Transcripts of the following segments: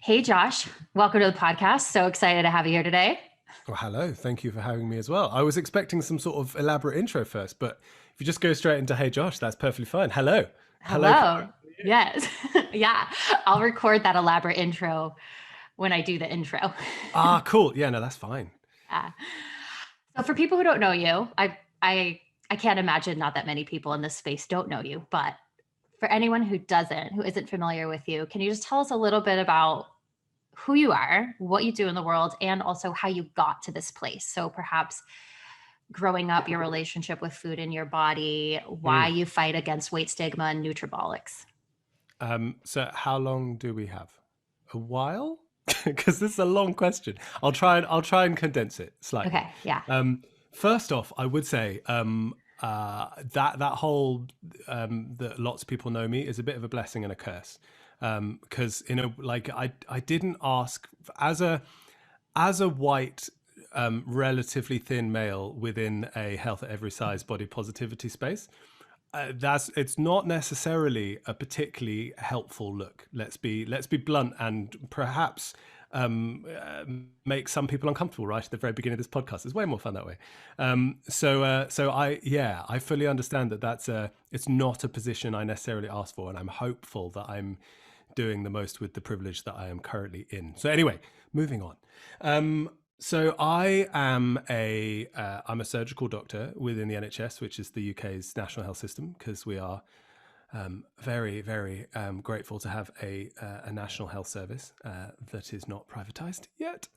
Hey, Josh. Welcome to the podcast. So excited to have you here today. Well, hello. Thank you for having me as well. I was expecting some sort of elaborate intro first, but if you just go straight into "Hey Josh," that's perfectly fine. Hello, hello, Cara. Hello. Yes. Yeah. I'll record that elaborate intro when I do the intro. Ah, cool. Yeah, no, that's fine. Yeah. So for people who don't know you, I can't imagine not that many people in this space don't know you, but for anyone who isn't familiar with you, can you just tell us a little bit about who you are, what you do in the world, and also how you got to this place? So perhaps growing up, your relationship with food in your body, why Mm. you fight against weight stigma and nutribolics. So, how long do we have? A while? Because this is a long question. I'll try and condense it slightly. Okay, yeah. Um, First off, I would say that whole that lots of people know me is a bit of a blessing and a curse. Because like I didn't ask as a white, relatively thin male within a health at every size body positivity space. It's not necessarily a particularly helpful look. Let's be blunt and perhaps make some people uncomfortable right at the very beginning of this podcast. It's way more fun that way. I fully understand that it's not a position I necessarily asked for, and I'm hopeful that I'm doing the most with the privilege that I am currently in. So anyway, moving on. So I'm a surgical doctor within the NHS, which is the UK's national health system, because we are very, very grateful to have a national health service that is not privatized yet.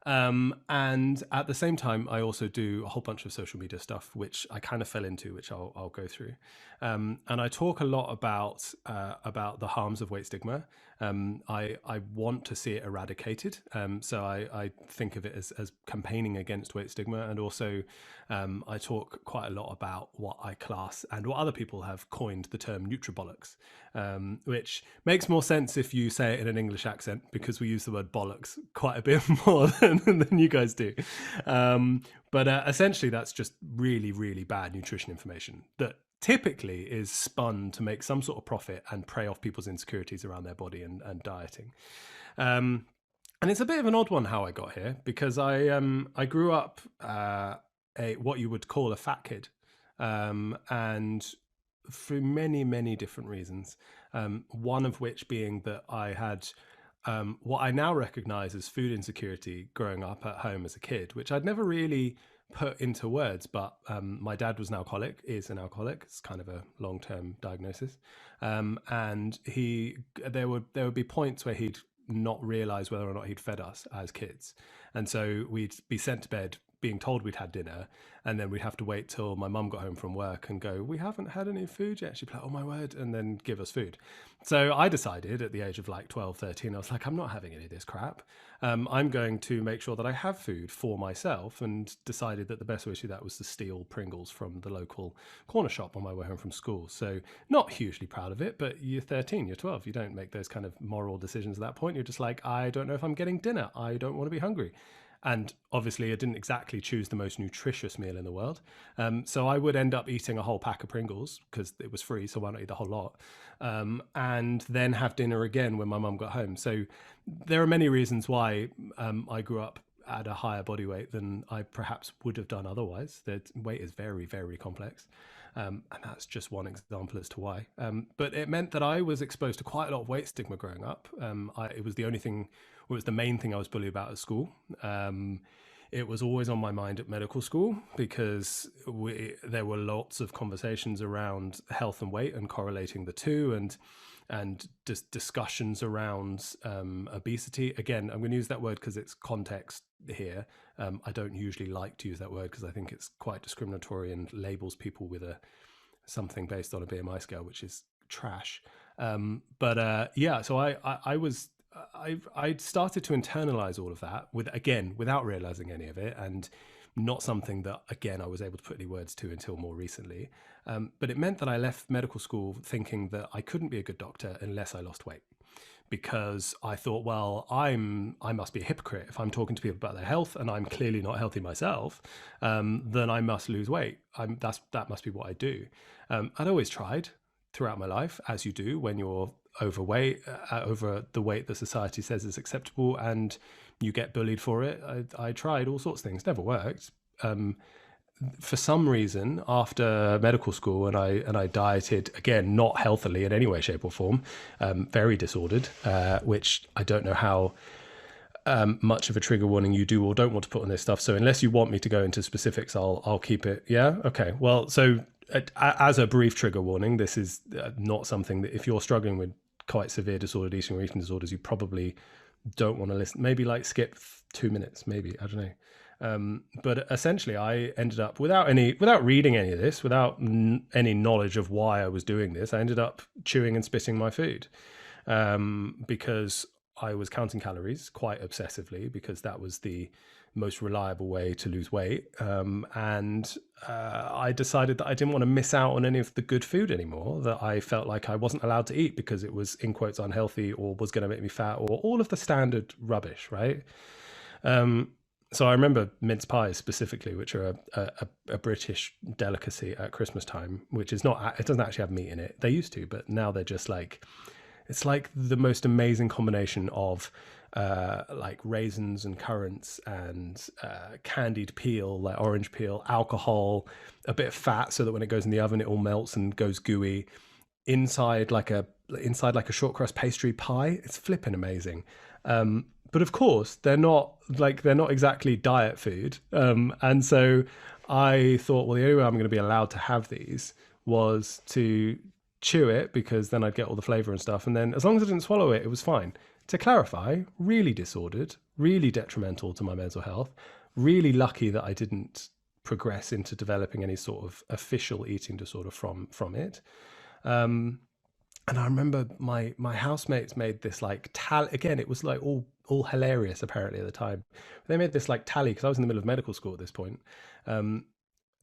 And at the same time, I also do a whole bunch of social media stuff, which I kind of fell into, which I'll go through. And I talk a lot about the harms of weight stigma. I want to see it eradicated. So I think of it as campaigning against weight stigma. And also, I talk quite a lot about what I class and what other people have coined the term nutribolics, which makes more sense if you say it in an English accent, because we use the word bollocks quite a bit more than you guys do. But essentially, that's just really, really bad nutrition information that typically is spun to make some sort of profit and prey off people's insecurities around their body and dieting. And it's a bit of an odd one how I got here, because I grew up a what you would call a fat kid, and for many different reasons. One of which being that I had what I now recognize as food insecurity growing up at home as a kid, which I'd never really put into words. But my dad was is an alcoholic. It's kind of a long-term diagnosis, and there would be points where he'd not realize whether or not he'd fed us as kids, and so we'd be sent to bed being told we'd had dinner, and then we'd have to wait till my mum got home from work and go, "We haven't had any food yet." She'd be like, "Oh my word," and then give us food. So I decided at the age of like 12, 13, I was like, I'm not having any of this crap. I'm going to make sure that I have food for myself, and decided that the best way to do that was to steal Pringles from the local corner shop on my way home from school. So not hugely proud of it, but you're 13, you're 12. You don't make those kind of moral decisions at that point. You're just like, I don't know if I'm getting dinner. I don't want to be hungry. And obviously, I didn't exactly choose the most nutritious meal in the world. So I would end up eating a whole pack of Pringles because it was free. So why not eat the whole lot? And then have dinner again when my mum got home. So there are many reasons why I grew up at a higher body weight than I perhaps would have done otherwise. That weight is very, very complex. And that's just one example as to why. But it meant that I was exposed to quite a lot of weight stigma growing up. It was the only thing, it was the main thing I was bullied about at school. It was always on my mind at medical school, because there were lots of conversations around health and weight and correlating the two, and just discussions around obesity. Again, I'm going to use that word because it's context here. I don't usually like to use that word because I think it's quite discriminatory and labels people with something based on a BMI scale, which is trash. So I started to internalize all of that without realizing any of it, and not something that again I was able to put any words to until more recently. But it meant that I left medical school thinking that I couldn't be a good doctor unless I lost weight, because I thought, well, I must be a hypocrite if I'm talking to people about their health and I'm clearly not healthy myself. Then I must lose weight. That must be what I do. I'd always tried throughout my life, as you do when you're overweight, over the weight that society says is acceptable, and you get bullied for it. I tried all sorts of things, never worked. For some reason, after medical school, and I dieted again, not healthily in any way, shape, or form, very disordered, which I don't know how much of a trigger warning you do or don't want to put on this stuff. So unless you want me to go into specifics, I'll keep it. Yeah. Okay. Well, so as a brief trigger warning, this is not something that if you're struggling with quite severe disordered eating or eating disorders, you probably don't want to listen. Maybe like skip 2 minutes, maybe, I don't know. But essentially I ended up without reading any of this, without any knowledge of why I was doing this, I ended up chewing and spitting my food, because I was counting calories quite obsessively, because that was the most reliable way to lose weight. And I decided that I didn't want to miss out on any of the good food anymore, that I felt like I wasn't allowed to eat because it was, in quotes, unhealthy, or was going to make me fat, or all of the standard rubbish, right? So I remember mince pies specifically, which are a British delicacy at Christmas time, which is not, it doesn't actually have meat in it. They used to, but now they're just like, it's like the most amazing combination of like raisins and currants and candied peel, like orange peel, alcohol, a bit of fat, so that when it goes in the oven, it all melts and goes gooey. Inside like a short crust pastry pie. It's flipping amazing. But of course, they're not exactly diet food. And so I thought, well, the only way I'm going to be allowed to have these was to chew it, because then I'd get all the flavor and stuff. And then as long as I didn't swallow it, it was fine. To clarify, really disordered, really detrimental to my mental health, really lucky that I didn't progress into developing any sort of official eating disorder from it. And I remember my housemates made this like tally. Again, it was like all hilarious apparently at the time. They made this like tally, because I was in the middle of medical school at this point.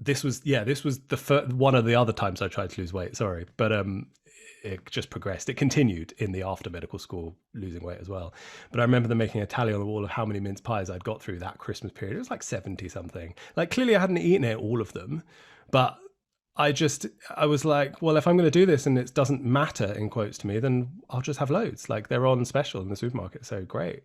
This was the one of the other times I tried to lose weight. Sorry, but it just progressed. It continued in the after medical school losing weight as well. But I remember them making a tally on the wall of how many mince pies I'd got through that Christmas period. It was like 70 something. Like clearly I hadn't eaten it, all of them, but I was like, well, if I'm going to do this and it doesn't matter, in quotes, to me, then I'll just have loads. Like they're on special in the supermarket. So great.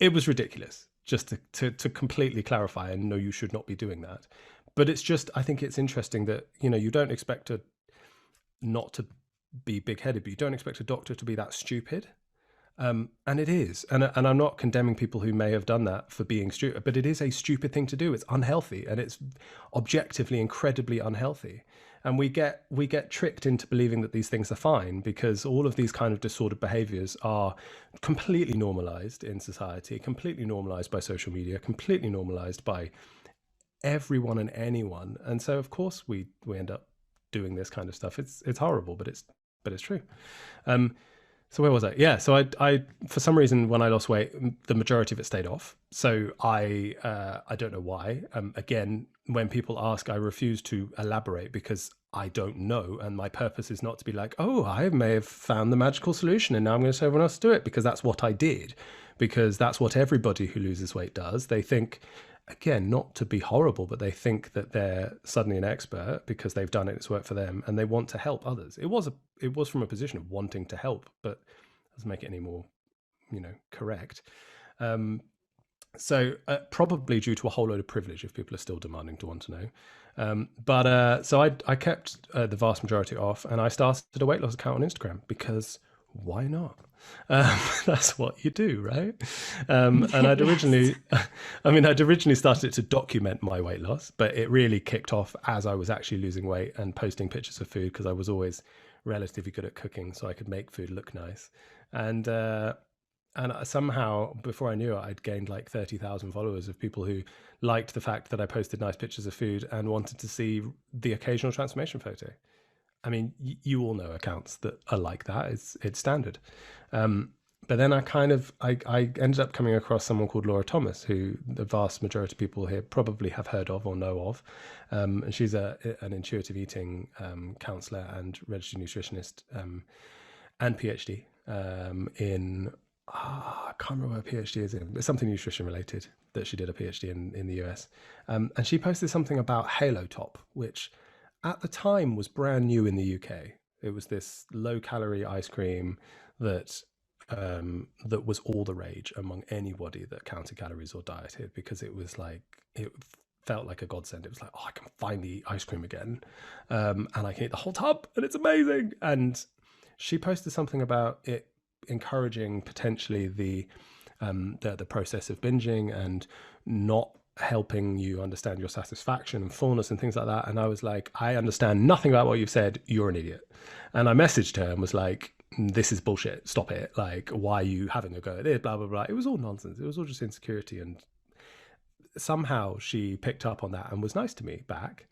It was ridiculous, just to completely clarify, and no, you should not be doing that. But it's just, I think it's interesting that, you don't expect to not to be big headed, but you don't expect a doctor to be that stupid. And it is. And I'm not condemning people who may have done that for being stupid, but it is a stupid thing to do. It's unhealthy, and it's objectively incredibly unhealthy. And we get tricked into believing that these things are fine, because all of these kind of disordered behaviors are completely normalized in society, completely normalized by social media, completely normalized by everyone and anyone. And so of course we end up doing this kind of stuff. It's horrible, but it's true. So where was I? Yeah. So I for some reason, when I lost weight, the majority of it stayed off. So I don't know why. Again, when people ask, I refuse to elaborate, because I don't know. And my purpose is not to be like, oh, I may have found the magical solution and now I'm going to tell everyone else to do it, because that's what I did, because that's what everybody who loses weight does. They think, again, not to be horrible, but they think that they're suddenly an expert because they've done it, it's worked for them, and they want to help others. It was from a position of wanting to help, but doesn't make it any more, correct. So probably due to a whole load of privilege, if people are still demanding to want to know. So I kept the vast majority off, and I started a weight loss account on Instagram, because why not? That's what you do, right? And I'd originally, I'd originally started to document my weight loss, but it really kicked off as I was actually losing weight and posting pictures of food, because I was always relatively good at cooking, so I could make food look nice. And somehow, before I knew it, I'd gained like 30,000 followers of people who liked the fact that I posted nice pictures of food and wanted to see the occasional transformation photo. I mean, you all know accounts that are like that. It's standard. But then I ended up coming across someone called Laura Thomas, who the vast majority of people here probably have heard of or know of. And she's an intuitive eating counselor and registered nutritionist, and PhD in, I can't remember what her PhD is in. It's something nutrition related, that she did a PhD in the US. And she posted something about Halo Top, which at the time was brand new in the UK. It was this low calorie ice cream that that was all the rage among anybody that counted calories or dieted, because it was like, it felt like a godsend. It was like, oh, I can finally eat ice cream again, and I can eat the whole tub, and it's amazing. And she posted something about it encouraging potentially the process of binging and not helping you understand your satisfaction and fullness and things like that. And I was like, I understand nothing about what you've said. You're an idiot. And I messaged her and was like, this is bullshit. Stop it. Like, why are you having a go at it? Blah, blah, blah. It was all nonsense. It was all just insecurity. And somehow she picked up on that and was nice to me back.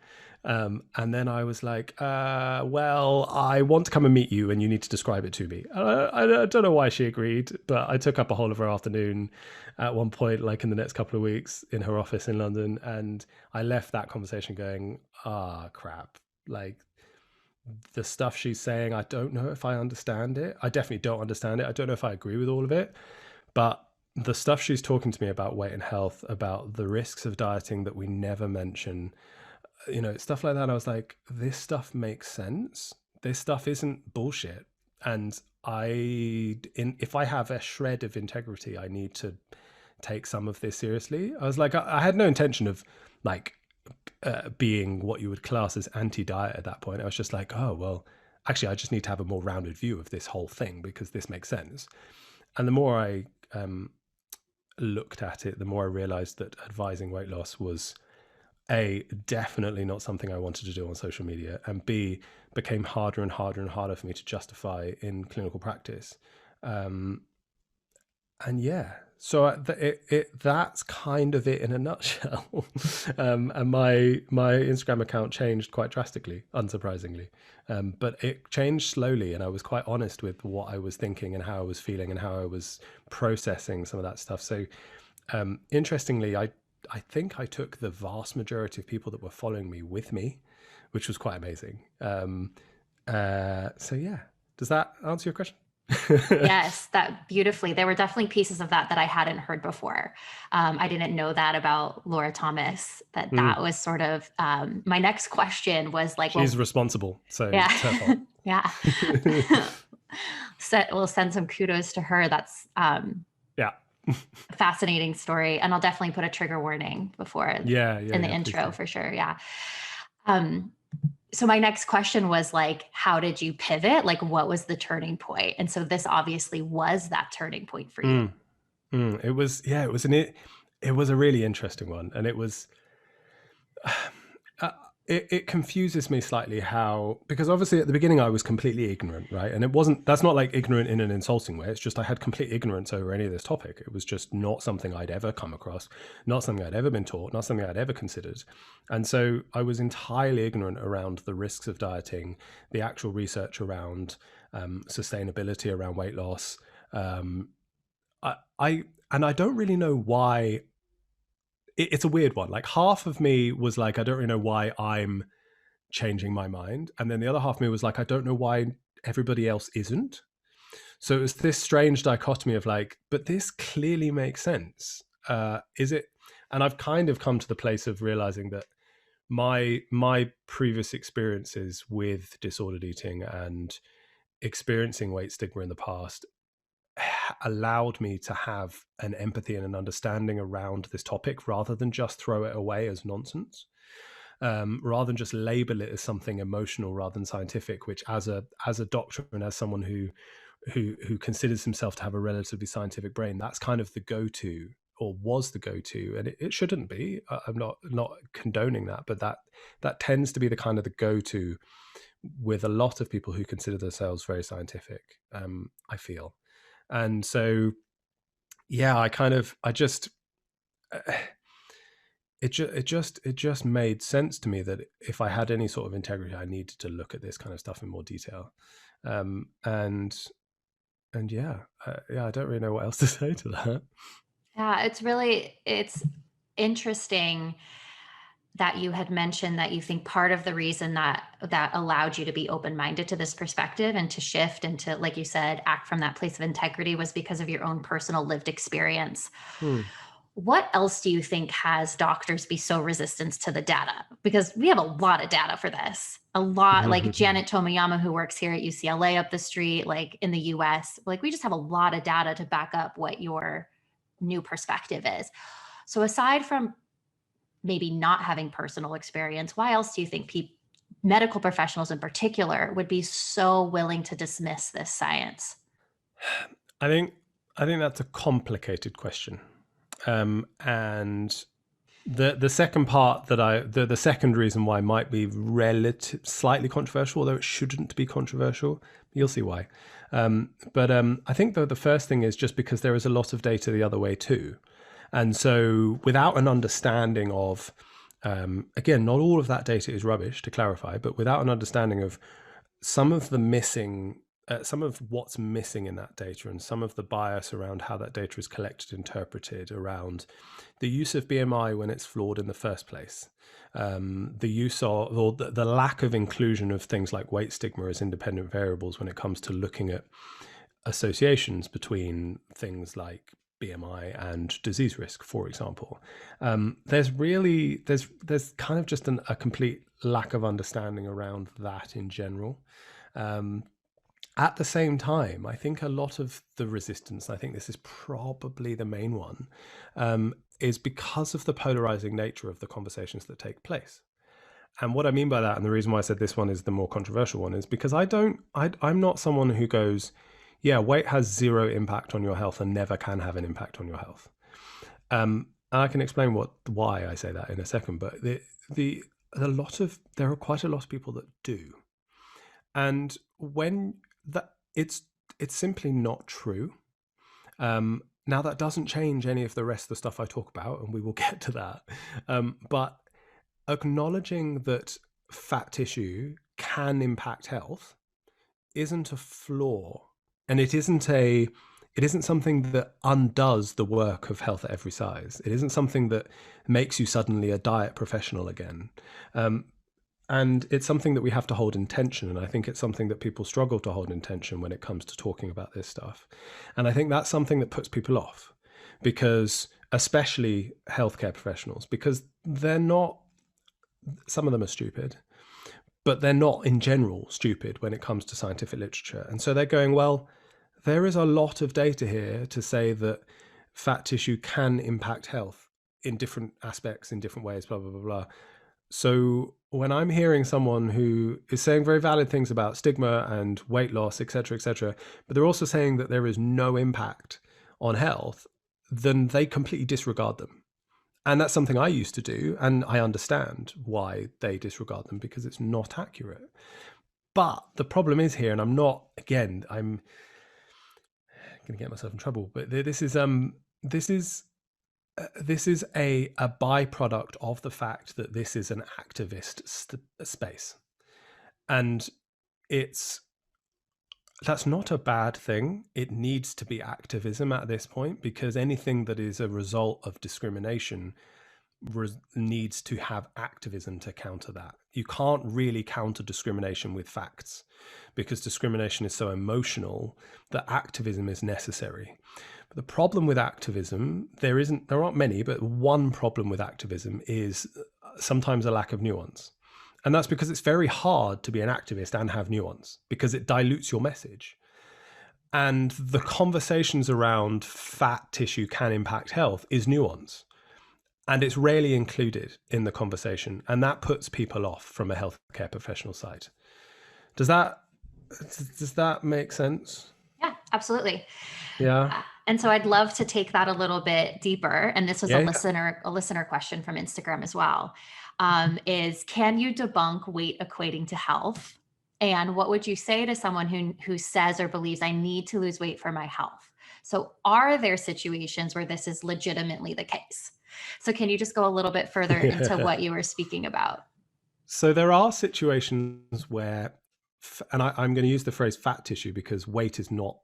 And then I was like, well, I want to come and meet you and you need to describe it to me. I don't know why she agreed, but I took up a whole of her afternoon at one point, like in the next couple of weeks, in her office in London. And I left that conversation going, crap. Like, the stuff she's saying, I don't know if I understand it. I definitely don't understand it. I don't know if I agree with all of it. But the stuff she's talking to me about weight and health, about the risks of dieting that we never mention, stuff like that. I was like, this stuff makes sense. This stuff isn't bullshit. And if I have a shred of integrity, I need to take some of this seriously. I was like, I had no intention of like being what you would class as anti-diet at that point. I was just like, oh, well, actually, I just need to have a more rounded view of this whole thing because this makes sense. And the more I looked at it, the more I realized that advising weight loss was A, definitely not something I wanted to do on social media, and B, became harder and harder and harder for me to justify in clinical practice. And yeah, so that's kind of it in a nutshell. And my Instagram account changed quite drastically, unsurprisingly, but it changed slowly, and I was quite honest with what I was thinking and how I was feeling and how I was processing some of that stuff. So interestingly, I think I took the vast majority of people that were following me with me, which was quite amazing. So yeah, does that answer your question? Yes, that beautifully. There were definitely pieces of that that I hadn't heard before. I didn't know that about Laura Thomas, that Mm. was sort of my next question was like, She's well, responsible, so yeah, it's her fault. yeah. We'll send some kudos to her. That's Yeah. a fascinating story. And I'll definitely put a trigger warning before Yeah, yeah, in the yeah, please intro do. for sure. Yeah. Um, so my next question was like, how did you pivot? Like, what was the turning point? And so this obviously was that turning point for you. Mm, It was, yeah, it was a really interesting one, and it was uh, it confuses me slightly how, because obviously at the beginning I was completely ignorant, right? And that's not like ignorant in an insulting way. It's just I had complete ignorance over any of this topic. It was just not something I'd ever come across, not something I'd ever been taught, not something I'd ever considered. And so I was entirely ignorant around the risks of dieting, the actual research around sustainability around weight loss. I and I don't really know why. It's a weird one. Like, half of me was like, I don't really know why I'm changing my mind, and then the other half of me was like, I don't know why everybody else isn't. So it was this strange dichotomy of like, but this clearly makes sense. Is it? And I've kind of come to the place of realizing that my previous experiences with disordered eating and experiencing weight stigma in the past allowed me to have an empathy and an understanding around this topic rather than just throw it away as nonsense, rather than just label it as something emotional rather than scientific, which as a doctor and as someone who considers himself to have a relatively scientific brain, that's kind of the go-to, or was the go-to, and it shouldn't be. I'm not condoning that, but that tends to be the kind of the go-to with a lot of people who consider themselves very scientific, I feel. And so yeah, I just it just made sense to me that if I had any sort of integrity, I needed to look at this kind of stuff in more detail. And yeah, I don't really know what else to say to that. Yeah, it's interesting that you had mentioned that you think part of the reason that allowed you to be open-minded to this perspective and to shift and to, like you said, act from that place of integrity was because of your own personal lived experience. Hmm. what else do you think has doctors be so resistant to the data? Because we have a lot of data for this. A lot, like Janet Tomoyama, who works here at UCLA up the street, like in the US, like we just have a lot of data to back up what your new perspective is. So aside from maybe not having personal experience, why else do you think medical professionals in particular would be so willing to dismiss this science? I think that's a complicated question, and the second part that the second reason why might be slightly controversial, although it shouldn't be controversial. You'll see why. But I think though the first thing is just because there is a lot of data the other way too, and so without an understanding of, again, not all of that data is rubbish, to clarify, but without an understanding of some of the missing, some of what's missing in that data and some of the bias around how that data is collected, interpreted, around the use of BMI when it's flawed in the first place, the use of, or the lack of inclusion of things like weight stigma as independent variables when it comes to looking at associations between things like BMI and disease risk, for example. There's kind of just a complete lack of understanding around that in general. At the same time, I think a lot of the resistance, I think this is probably the main one, is because of the polarizing nature of the conversations that take place. And what I mean by that, and the reason why I said this one is the more controversial one, is because I'm not someone who goes, yeah, weight has zero impact on your health and never can have an impact on your health. And I can explain why I say that in a second, but there are quite a lot of people that do. And when that it's simply not true. Now that doesn't change any of the rest of the stuff I talk about, and we will get to that. But acknowledging that fat tissue can impact health isn't a flaw, and it isn't something that undoes the work of health at every size. It isn't something that makes you suddenly a diet professional again. And it's something that we have to hold in tension. And I think it's something that people struggle to hold in tension when it comes to talking about this stuff. And I think that's something that puts people off, because especially healthcare professionals, because some of them are stupid, but they're not in general stupid when it comes to scientific literature. And so they're going, well, there is a lot of data here to say that fat tissue can impact health in different aspects, in different ways, blah, blah, blah, blah. So when I'm hearing someone who is saying very valid things about stigma and weight loss, et cetera, but they're also saying that there is no impact on health, then they completely disregard them. And that's something I used to do. And I understand why they disregard them, because it's not accurate. But the problem is here, and I'm going to get myself in trouble, but this is a byproduct of the fact that this is an activist space. And that's not a bad thing. It needs to be activism at this point, because anything that is a result of discrimination needs to have activism to counter that. You can't really counter discrimination with facts, because discrimination is so emotional that activism is necessary. But the problem with activism, there aren't many, but one problem with activism is sometimes a lack of nuance. And that's because it's very hard to be an activist and have nuance, because it dilutes your message. And the conversations around fat tissue can impact health is nuance. And it's rarely included in the conversation. And that puts people off from a healthcare professional side. Does that make sense? Yeah, absolutely. Yeah. And so I'd love to take that a little bit deeper. And this was Yeah. a listener question from Instagram as well. Is, can you debunk weight equating to health? And what would you say to someone who says or believes I need to lose weight for my health? So are there situations where this is legitimately the case? So can you just go a little bit further into what you were speaking about? So there are situations where, and I'm going to use the phrase fat tissue because weight is not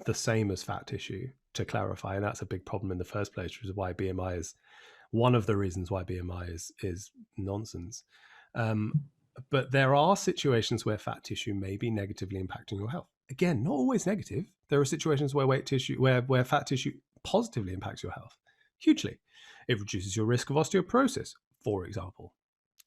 the same as fat tissue, to clarify. And that's a big problem in the first place, which is why BMI is one of the reasons why BMI is nonsense. But there are situations where fat tissue may be negatively impacting your health. Again, not always negative. There are situations where fat tissue positively impacts your health. hugely. It reduces your risk of osteoporosis, for example.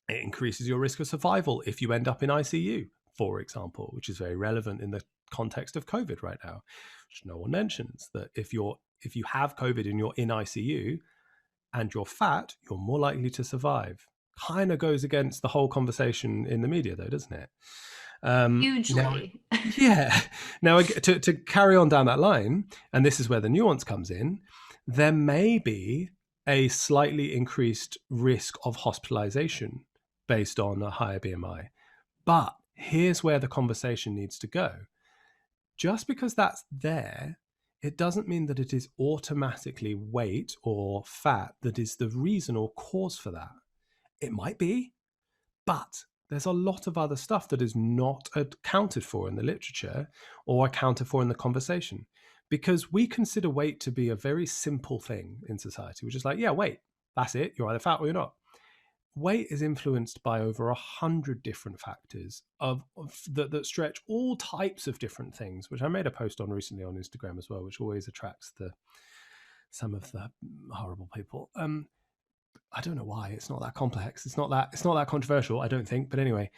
It increases your risk of survival if you end up in ICU, for example, which is very relevant in the context of COVID right now, which no one mentions. That if you have COVID and you're in ICU and you're fat, you're more likely to survive. Kind of goes against the whole conversation in the media, though, doesn't it? Now, Hugely. yeah. Now, to carry on down that line, and this is where the nuance comes in, there may be a slightly increased risk of hospitalization based on a higher BMI. But here's where the conversation needs to go. Just because that's there, it doesn't mean that it is automatically weight or fat that is the reason or cause for that. It might be, but there's a lot of other stuff that is not accounted for in the literature or accounted for in the conversation, because we consider weight to be a very simple thing in society, which is like, yeah, weight, that's it. You're either fat or you're not. Weight is influenced by over 100 different factors that stretch all types of different things, which I made a post on recently on Instagram as well, which always attracts some of the horrible people. I don't know why. It's not that complex. It's not that controversial, I don't think. But anyway,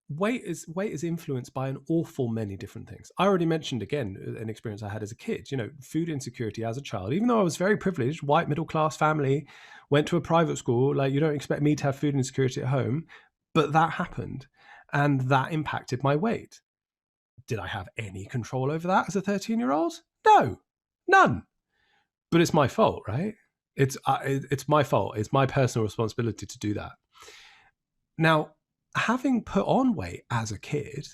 weight is influenced by an awful many different things. I already mentioned again an experience I had as a kid. Food insecurity as a child. Even though I was very privileged, white middle class family, went to a private school. Like, you don't expect me to have food insecurity at home, but that happened, and that impacted my weight. Did I have any control over that as a 13-year-old? No, none. But it's my fault, right? It's my fault. It's my personal responsibility to do that. Now, having put on weight as a kid,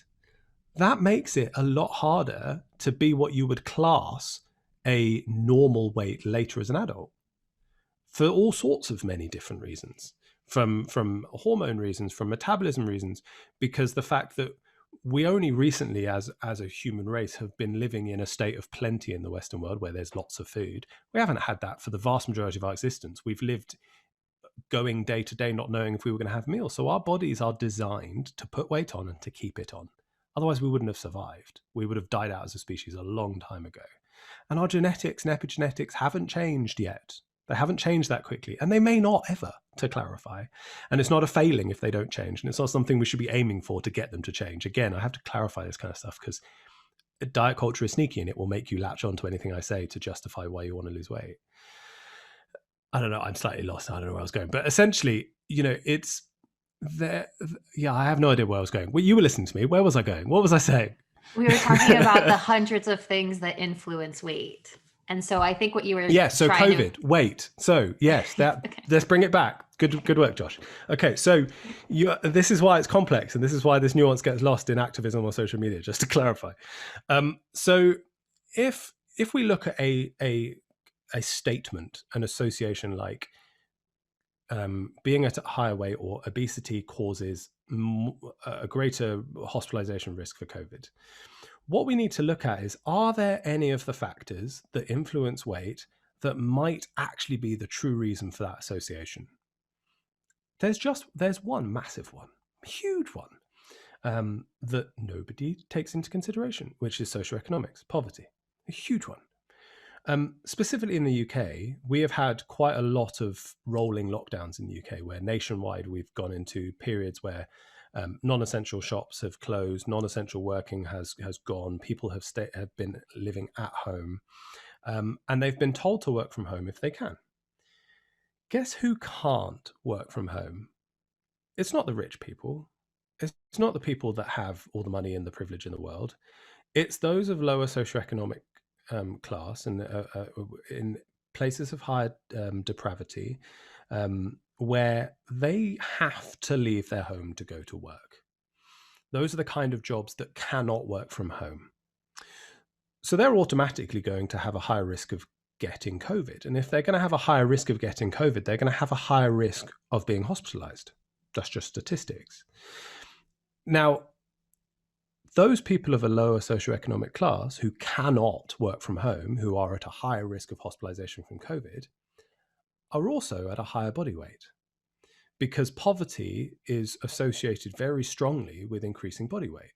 that makes it a lot harder to be what you would class a normal weight later as an adult, for all sorts of many different reasons, from hormone reasons, from metabolism reasons, because the fact that we only recently as a human race have been living in a state of plenty in the Western world where there's lots of food. We haven't had that for the vast majority of our existence. We've lived going day to day not knowing if we were going to have meals. So our bodies are designed to put weight on and to keep it on. Otherwise, we wouldn't have survived. We would have died out as a species a long time ago. And our genetics and epigenetics haven't changed yet. They haven't changed that quickly, and they may not ever, to clarify. And it's not a failing if they don't change, and it's not something we should be aiming for to get them to change. Again, I have to clarify this kind of stuff because diet culture is sneaky, and it will make you latch on to anything I say to justify why you want to lose weight. I don't know. I'm slightly lost. I don't know where I was going, but essentially, it's there. Yeah, I have no idea where I was going. Well, you were listening to me. Where was I going? What was I saying? We were talking about the hundreds of things that influence weight. And so I think what you were so COVID, weight. So yes, that okay. Let's bring it back. Good work, Josh. Okay, so this is why it's complex, and this is why this nuance gets lost in activism or social media. Just to clarify, so if we look at a statement, an association like being at a higher weight or obesity causes a greater hospitalization risk for COVID. What we need to look at is, are there any of the factors that influence weight that might actually be the true reason for that association? There's one massive one, huge one, that nobody takes into consideration, which is socioeconomics, poverty, a huge one. Specifically in the UK, we have had quite a lot of rolling lockdowns in the UK, where nationwide we've gone into periods where non-essential shops have closed, non-essential working has gone, people have been living at home, and they've been told to work from home if they can. Guess who can't work from home? It's not the rich people. It's not the people that have all the money and the privilege in the world. It's those of lower socioeconomic class and in places of higher depravity, where they have to leave their home to go to work. Those are the kind of jobs that cannot work from home. So they're automatically going to have a higher risk of getting COVID. And if they're going to have a higher risk of getting COVID, they're going to have a higher risk of being hospitalized. That's just statistics. Now, those people of a lower socioeconomic class who cannot work from home, who are at a higher risk of hospitalization from COVID, are also at a higher body weight, because poverty is associated very strongly with increasing body weight.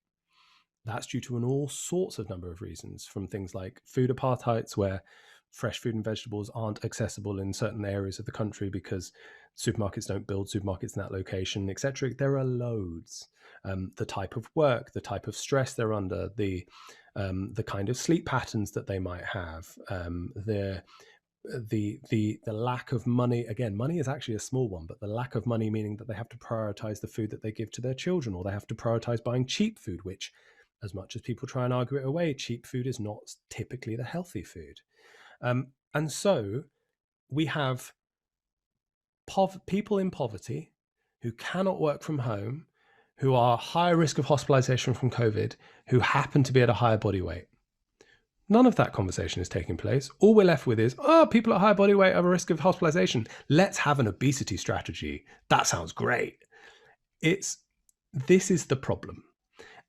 That's due to all sorts of number of reasons, from things like food apartheid, where fresh fruit and vegetables aren't accessible in certain areas of the country because supermarkets don't build supermarkets in that location, etc. There are loads. The type of work, the type of stress they're under, the kind of sleep patterns that they might have, the lack of money. Again, money is actually a small one, but the lack of money meaning that they have to prioritize the food that they give to their children, or they have to prioritize buying cheap food, which, as much as people try and argue it away, cheap food is not typically the healthy food. And so we have people in poverty who cannot work from home, who are higher risk of hospitalization from COVID, who happen to be at a higher body weight. None of that conversation is taking place. All we're left with is, oh, people at high body weight have a risk of hospitalization. Let's have an obesity strategy. That sounds great. This is the problem.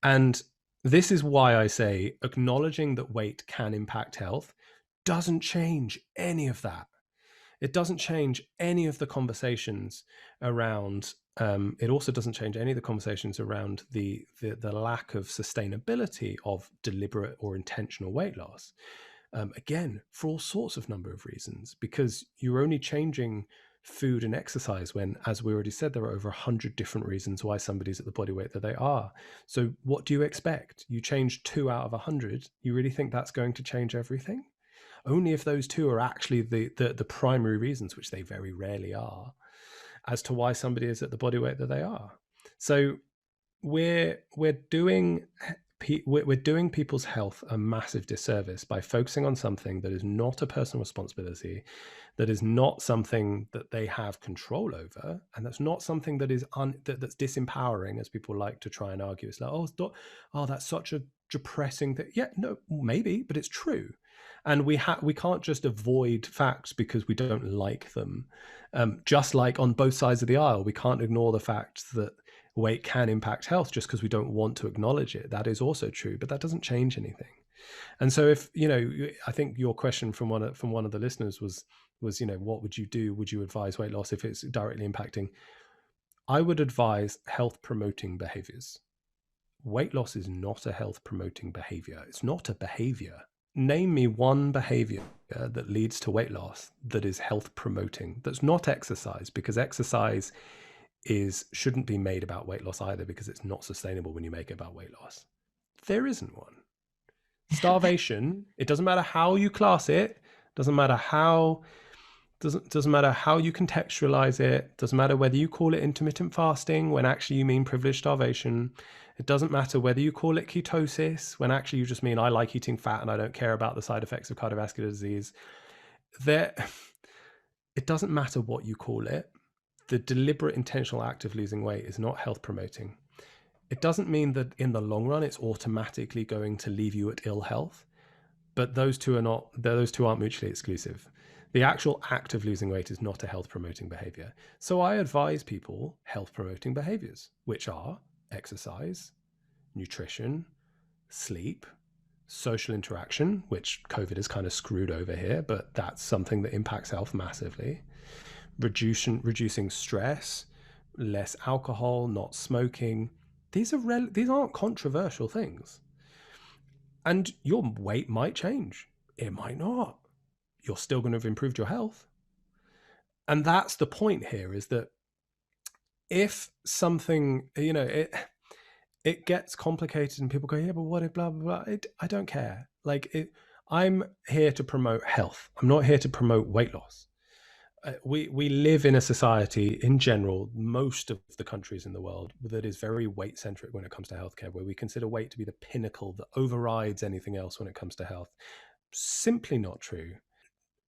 And this is why I say acknowledging that weight can impact health doesn't change any of that. It doesn't change any of the conversations around. It also doesn't change any of the conversations around the lack of sustainability of deliberate or intentional weight loss. Again, for all sorts of number of reasons, because you're only changing food and exercise when, as we already said, there are over 100 different reasons why somebody's at the body weight that they are. So what do you expect? You change 2 out of 100. You really think that's going to change everything? Only if those two are actually the primary reasons, which they very rarely are, as to why somebody is at the body weight that they are. So we're doing people's health a massive disservice by focusing on something that is not a personal responsibility, that is not something that they have control over, and that's not something that is that's disempowering, as people like to try and argue. It's like, oh, that's such a depressing thing. Yeah, no, maybe, but it's true. And we can't just avoid facts because we don't like them. Just like on both sides of the aisle, we can't ignore the fact that weight can impact health just because we don't want to acknowledge it. That is also true, but that doesn't change anything. And so, if I think your question from one of the listeners was, what would you do? Would you advise weight loss if it's directly impacting? I would advise health promoting behaviors. Weight loss is not a health promoting behavior. It's not a behavior. Name me one behavior that leads to weight loss that is health promoting, that's not exercise, because exercise shouldn't be made about weight loss either, because it's not sustainable when you make it about weight loss. There isn't one. Starvation, it doesn't matter how you class it, doesn't matter how you contextualize it, doesn't matter whether you call it intermittent fasting when actually you mean privileged starvation. It doesn't matter whether you call it ketosis when actually you just mean I like eating fat and I don't care about the side effects of cardiovascular disease. It doesn't matter what you call it. The deliberate intentional act of losing weight is not health promoting. It doesn't mean that in the long run it's automatically going to leave you at ill health, but those two aren't mutually exclusive. The actual act of losing weight is not a health promoting behavior. So I advise people health promoting behaviors, which are exercise, nutrition, sleep, social interaction, which COVID has kind of screwed over here, but that's something that impacts health massively. Reducing stress, less alcohol, not smoking. These aren't controversial things. And your weight might change. It might not. You're still going to have improved your health. And that's the point here, is that if something, it gets complicated and people go, yeah, but what if blah, blah, blah. I don't care. I'm here to promote health. I'm not here to promote weight loss. We live in a society in general, most of the countries in the world, that is very weight centric when it comes to healthcare, where we consider weight to be the pinnacle that overrides anything else when it comes to health. Simply not true.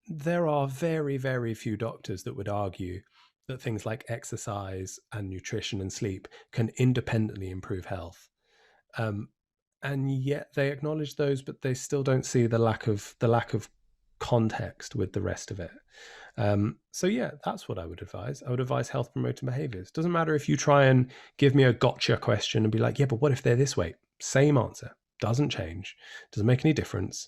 There are very, very few doctors that would argue that things like exercise and nutrition and sleep can independently improve health. And yet they acknowledge those, but they still don't see the lack of context with the rest of it. So yeah, that's what I would advise. I would advise health promoting behaviors. Doesn't matter if you try and give me a gotcha question and be like, yeah, but what if they're this weight? Same answer. Doesn't change. Doesn't make any difference.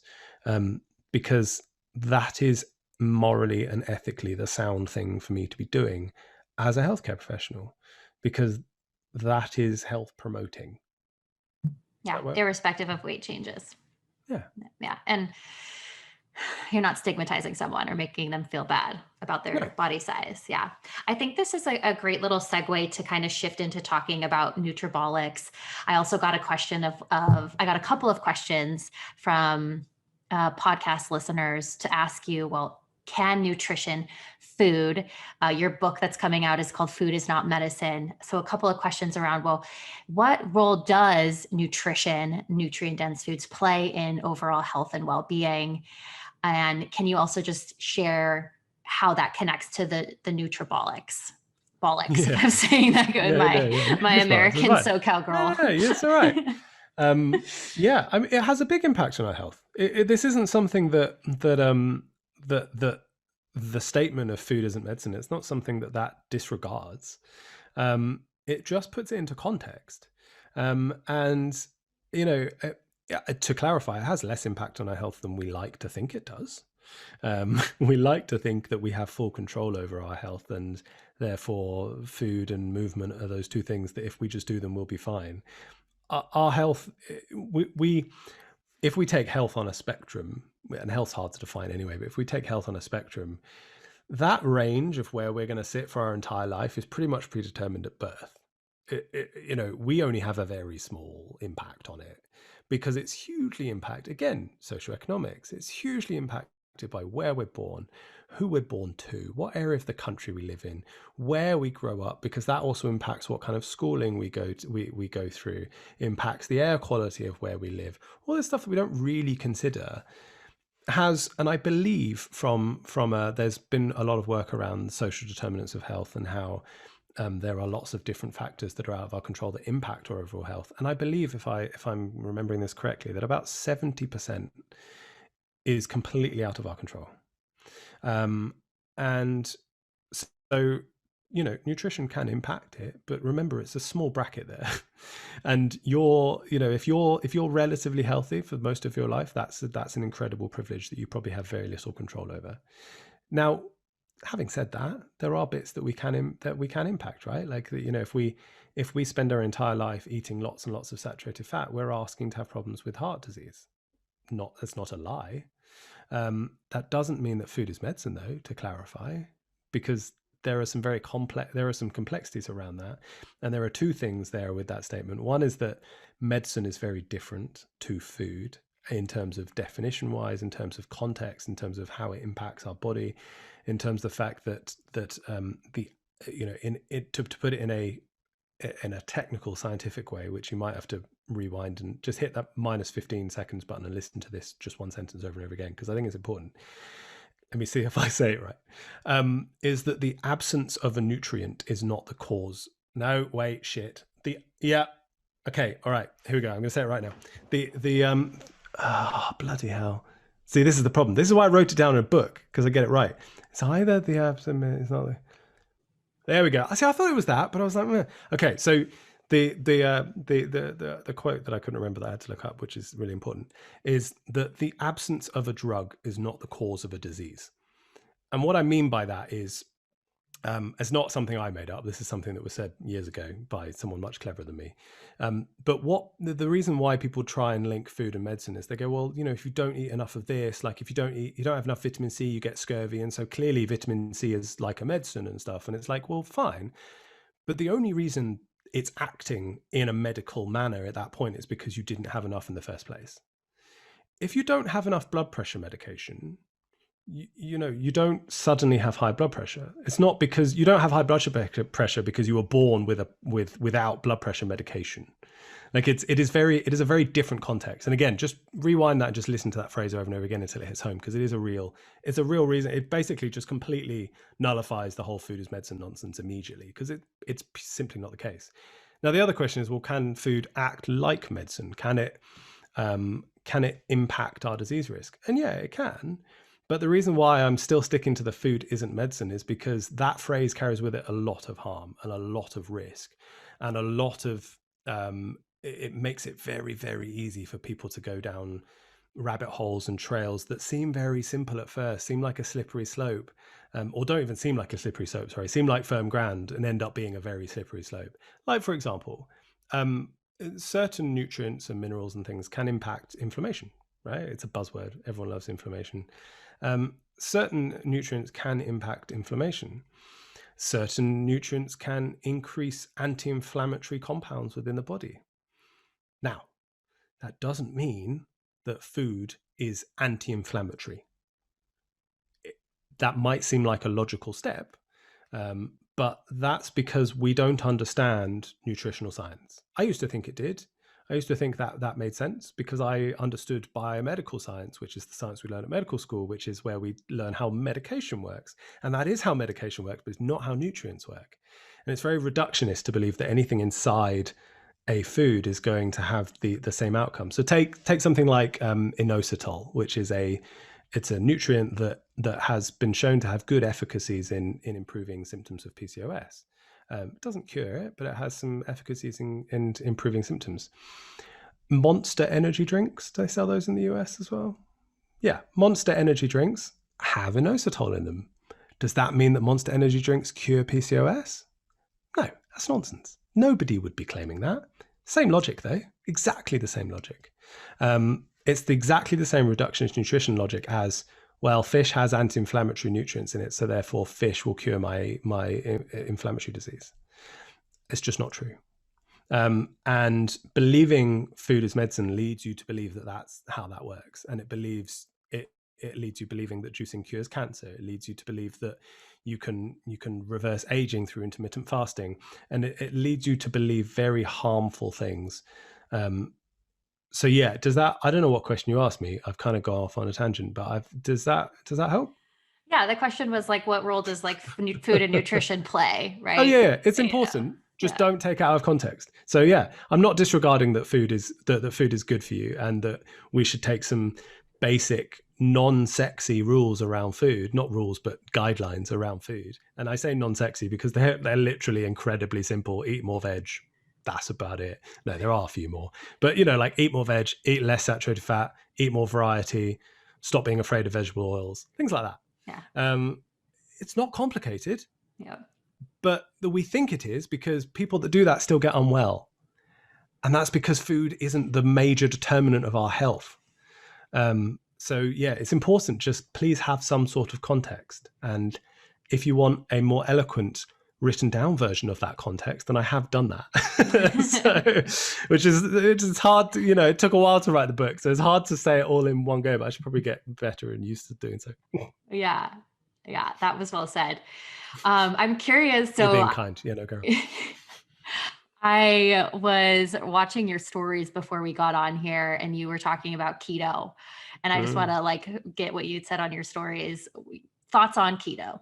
Because that is morally and ethically the sound thing for me to be doing as a healthcare professional, because that is health promoting. Yeah, irrespective of weight changes. Yeah. Yeah. And You're not stigmatizing someone or making them feel bad about No. their body size. Yeah. I think this is a great little segue to kind of shift into talking about nutribolics. I also got a question I got a couple of questions from podcast listeners to ask you, well, can nutrition, food, your book that's coming out is called Food is Not Medicine. So a couple of questions around, well, what role does nutrition, nutrient dense foods play in overall health and well-being? And can you also just share how that connects to the nutribolics? Bolics, if Yeah. I'm saying that good, Yeah, no, yeah, my nutribiotics, that's American fine. SoCal No, girl. no, no, it's all right. Yeah, I mean, it has a big impact on our health. This isn't something that the statement of food isn't medicine. It's not something that disregards. It just puts it into context. And you know, to clarify, it has less impact on our health than we like to think it does. We like to think that we have full control over our health, and therefore food and movement are those two things that if we just do them, we'll be fine. Our health, we if we take health on a spectrum, and health's hard to define anyway, but if we take health on a spectrum, that range of where we're going to sit for our entire life is pretty much predetermined at birth. We only have a very small impact on it because it's hugely impacted, again, socioeconomics. It's hugely impacted by where we're born, who we're born to, what area of the country we live in, where we grow up, because that also impacts what kind of schooling we go through, impacts the air quality of where we live, all this stuff that we don't really consider has. And I believe there's been a lot of work around social determinants of health and how there are lots of different factors that are out of our control that impact our overall health. And I believe, if I'm remembering this correctly, that about 70% is completely out of our control. And so, nutrition can impact it, but remember, it's a small bracket there. And if you're relatively healthy for most of your life, that's an incredible privilege that you probably have very little control over. Now, having said that, there are bits that we can impact, right? Like, if we spend our entire life eating lots and lots of saturated fat, we're asking to have problems with heart disease. That's not a lie. That doesn't mean that food is medicine, though, to clarify, because there are some complexities around that. And there are two things there with that statement. One is that medicine is very different to food in terms of definition wise, in terms of context, in terms of how it impacts our body, in terms of the fact that to put it in a technical scientific way, which you might have to rewind and just hit that minus 15 seconds button and listen to this just one sentence over and over again, because I think it's important. Let me see if I say it right. Is that the absence of a nutrient is not the cause. No, wait, shit. Okay, all right, here we go. I'm going to say it right now. Bloody hell. See, this is the problem. This is why I wrote it down in a book, because I get it right. It's either the absence, it's not the... There we go. I thought it was that, but I was like, meh. Okay. So the quote that I couldn't remember that I had to look up, which is really important, is that the absence of a drug is not the cause of a disease. And what I mean by that is, it's not something I made up. This is something that was said years ago by someone much cleverer than me. But what the reason why people try and link food and medicine is they go, well, if you don't eat enough of this, like if you don't have enough vitamin C, you get scurvy. And so clearly vitamin C is like a medicine and stuff. And it's like, well, fine. But the only reason it's acting in a medical manner at that point is because you didn't have enough in the first place. If you don't have enough blood pressure medication, you don't suddenly have high blood pressure. It's not because you don't have high blood pressure because you were born without blood pressure medication. Like it is a very different context. And again, just rewind that and just listen to that phrase over and over again until it hits home, because it's a real reason. It basically just completely nullifies the whole food is medicine nonsense immediately, because it's simply not the case. Now, the other question is, well, can food act like medicine? Can it impact our disease risk? And yeah, it can. But the reason why I'm still sticking to the food isn't medicine is because that phrase carries with it a lot of harm and a lot of risk and a lot of it makes it very, very easy for people to go down rabbit holes and trails that seem very simple at first, seem like a slippery slope, or don't even seem like a slippery slope, seem like firm ground and end up being a very slippery slope. Like, for example, certain nutrients and minerals and things can impact inflammation. right? It's a buzzword. Everyone loves inflammation. Certain nutrients can impact inflammation. Certain nutrients can increase anti-inflammatory compounds within the body. Now, that doesn't mean that food is anti-inflammatory. That might seem like a logical step, but that's because we don't understand nutritional science. I used to think it did. I used to think that that made sense because I understood biomedical science, which is the science we learn at medical school, which is where we learn how medication works. And that is how medication works, but it's not how nutrients work. And it's very reductionist to believe that anything inside a food is going to have the same outcome. So take something like inositol, which is it's a nutrient that has been shown to have good efficacies in improving symptoms of PCOS. It doesn't cure it, but it has some efficacies in improving symptoms. Monster energy drinks, do they sell those in the US as well? Yeah, Monster energy drinks have inositol in them. Does that mean that Monster energy drinks cure PCOS? No, that's nonsense. Nobody would be claiming that. Same logic, though. Exactly the same logic. It's exactly the same reductionist nutrition logic as, well, fish has anti-inflammatory nutrients in it, so therefore fish will cure my inflammatory disease. It's just not true. And believing food is medicine leads you to believe that that's how that works, and it leads you believing that juicing cures cancer. It leads you to believe that you can reverse aging through intermittent fasting, and it leads you to believe very harmful things. So yeah, does that? I don't know what question you asked me. I've kind of gone off on a tangent, but does that help? Yeah, the question was like, what role does like food and nutrition play, Oh right? yeah, it's You know, important. Just yeah. don't take it out of context. So yeah, I'm not disregarding that food is good for you, and that we should take some basic non-sexy rules around food, not rules but guidelines around food. And I say non-sexy because they're literally incredibly simple. Eat more veg. That's about it. No, there are a few more, but like eat more veg, eat less saturated fat, eat more variety, stop being afraid of vegetable oils, things like that. Yeah. It's not complicated, Yeah. but we think it is because people that do that still get unwell. And that's because food isn't the major determinant of our health. So yeah, it's important. Just please have some sort of context. And if you want a more eloquent written down version of that context, then I have done that. So, which is hard to, it took a while to write the book. So it's hard to say it all in one go, but I should probably get better and used to doing so. Yeah. Yeah. That was well said. I'm curious. You're So being kind. Yeah, no, Cara. I was watching your stories before we got on here and you were talking about keto. And I just want to like get what you'd said on your stories. Thoughts on keto?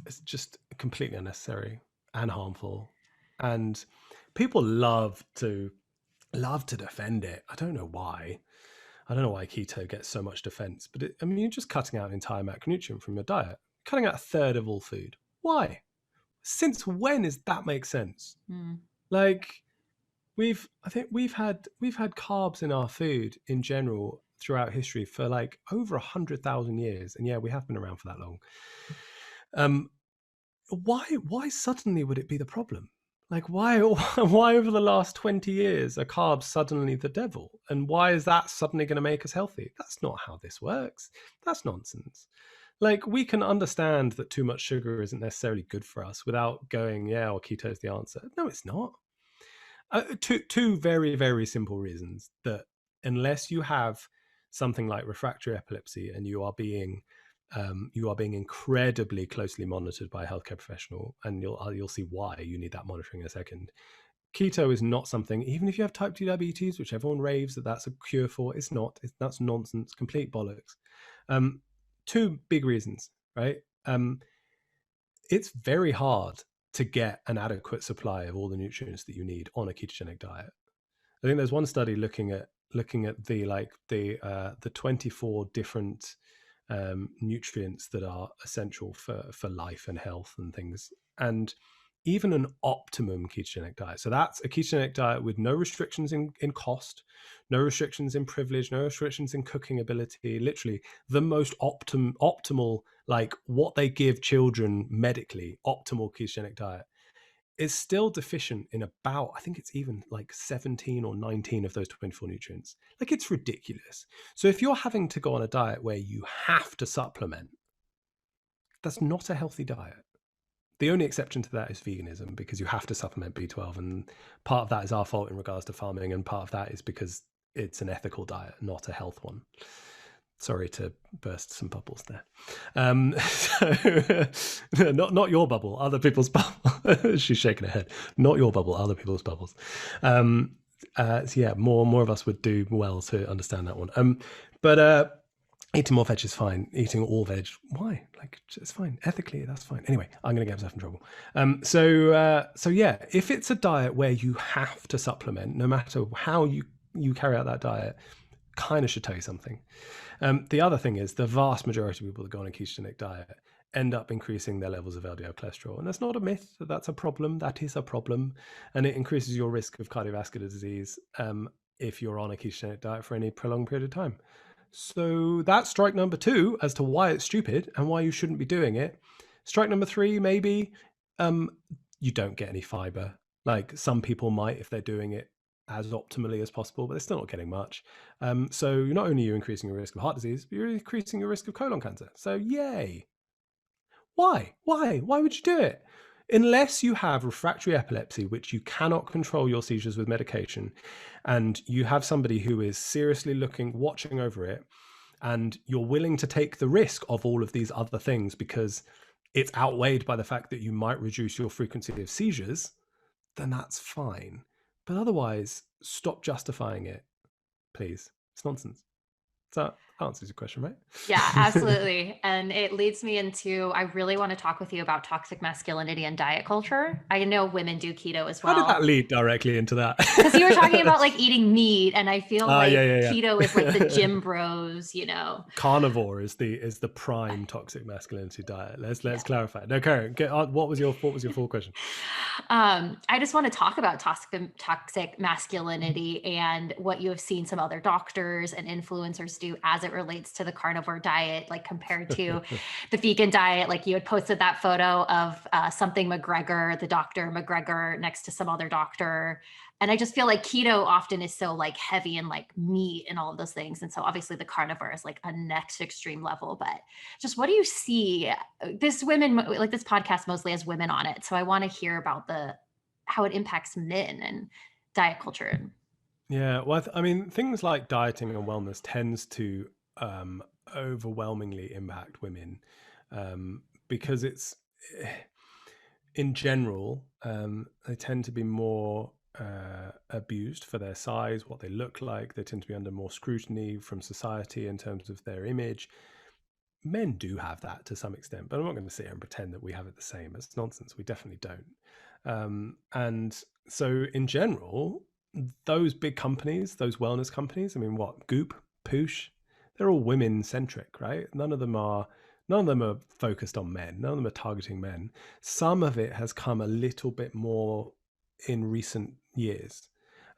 It's just completely unnecessary and harmful, and people love to defend it. I don't know why. I don't know why keto gets so much defense, but you're just cutting out an entire macronutrient from your diet, cutting out a third of all food. Why? Since when does that make sense? Like, I think we've had carbs in our food in general throughout history for like over 100,000 years, and yeah, we have been around for that long. Why suddenly would it be the problem? Like, why over the last 20 years are carbs suddenly the devil? And why is that suddenly going to make us healthy? That's not how this works. That's nonsense. Like, we can understand that too much sugar isn't necessarily good for us without going, yeah, well, keto is the answer. No, it's not. Two very, very simple reasons: that unless you have something like refractory epilepsy and you are being incredibly closely monitored by a healthcare professional, and you'll see why you need that monitoring in a second. Keto is not something, even if you have type 2 diabetes, which everyone raves that that's a cure for. It's not. That's nonsense, complete bollocks. Two big reasons, right? It's very hard to get an adequate supply of all the nutrients that you need on a ketogenic diet. I think there's one study looking at the 24 different nutrients that are essential for life and health and things, and even an optimum ketogenic diet. So that's a ketogenic diet with no restrictions in cost, no restrictions in privilege, no restrictions in cooking ability. Literally the most optimal, like what they give children medically, optimal ketogenic diet is still deficient in about, I think it's even like 17 or 19 of those 24 nutrients. Like, it's ridiculous. So if you're having to go on a diet where you have to supplement, that's not a healthy diet. The only exception to that is veganism, because you have to supplement B12. And part of that is our fault in regards to farming. And part of that is because it's an ethical diet, not a health one. Sorry to burst some bubbles there. So, not your bubble, other people's bubble. She's shaking her head. Not your bubble, other people's bubbles. So yeah, more of us would do well to understand that one. But eating more veg is fine. Eating all veg, why? Like, it's fine. Ethically, that's fine. Anyway, I'm going to get myself in trouble. So yeah, if it's a diet where you have to supplement, no matter how you carry out that diet, kind of should tell you something. The other thing is, the vast majority of people that go on a ketogenic diet end up increasing their levels of LDL cholesterol. And that's not a myth. That's a problem. That is a problem. And it increases your risk of cardiovascular disease if you're on a ketogenic diet for any prolonged period of time. So that's strike number 2 as to why it's stupid and why you shouldn't be doing it. Strike number 3, maybe you don't get any fiber. Like, some people might if they're doing it as optimally as possible, but they're still not getting much. So not only are you increasing your risk of heart disease, but you're increasing your risk of colon cancer. So yay. Why would you do it? Unless you have refractory epilepsy, which you cannot control your seizures with medication, and you have somebody who is seriously watching over it, and you're willing to take the risk of all of these other things because it's outweighed by the fact that you might reduce your frequency of seizures, then that's fine. But otherwise, stop justifying it, please. It's nonsense. So that answers your question, right? Yeah, absolutely. And it leads me into, I really want to talk with you about toxic masculinity and diet culture. I know women do keto as How did that well. lead directly into that? Because you were talking about like eating meat, and I feel like Yeah. keto is like the gym bros, you know. Carnivore is the prime toxic masculinity diet. Let's Yeah. clarify. No, Karen, what was your full question? I just want to talk about toxic masculinity and what you have seen some other doctors and influencers do as it relates to the carnivore diet, like compared to the vegan diet. Like, you had posted that photo of something McGregor, the doctor McGregor, next to some other doctor. And I just feel like keto often is so like heavy and like meat and all of those things. And so obviously the carnivore is like a next extreme level. But just what do you see? This podcast mostly has women on it. So I want to hear about how it impacts men and diet culture. Yeah, well, I mean, things like dieting and wellness tends to overwhelmingly impact women, because it's in general, they tend to be more abused for their size, what they look like. They tend to be under more scrutiny from society in terms of their image. Men do have that to some extent, but I'm not going to sit here and pretend that we have it the same. It's nonsense. We definitely don't. And so, in general, those big companies, those wellness companies, I mean, what, Goop, Poosh, they're all women centric, right? None of them are focused on men. None of them are targeting men. Some of it has come a little bit more in recent years.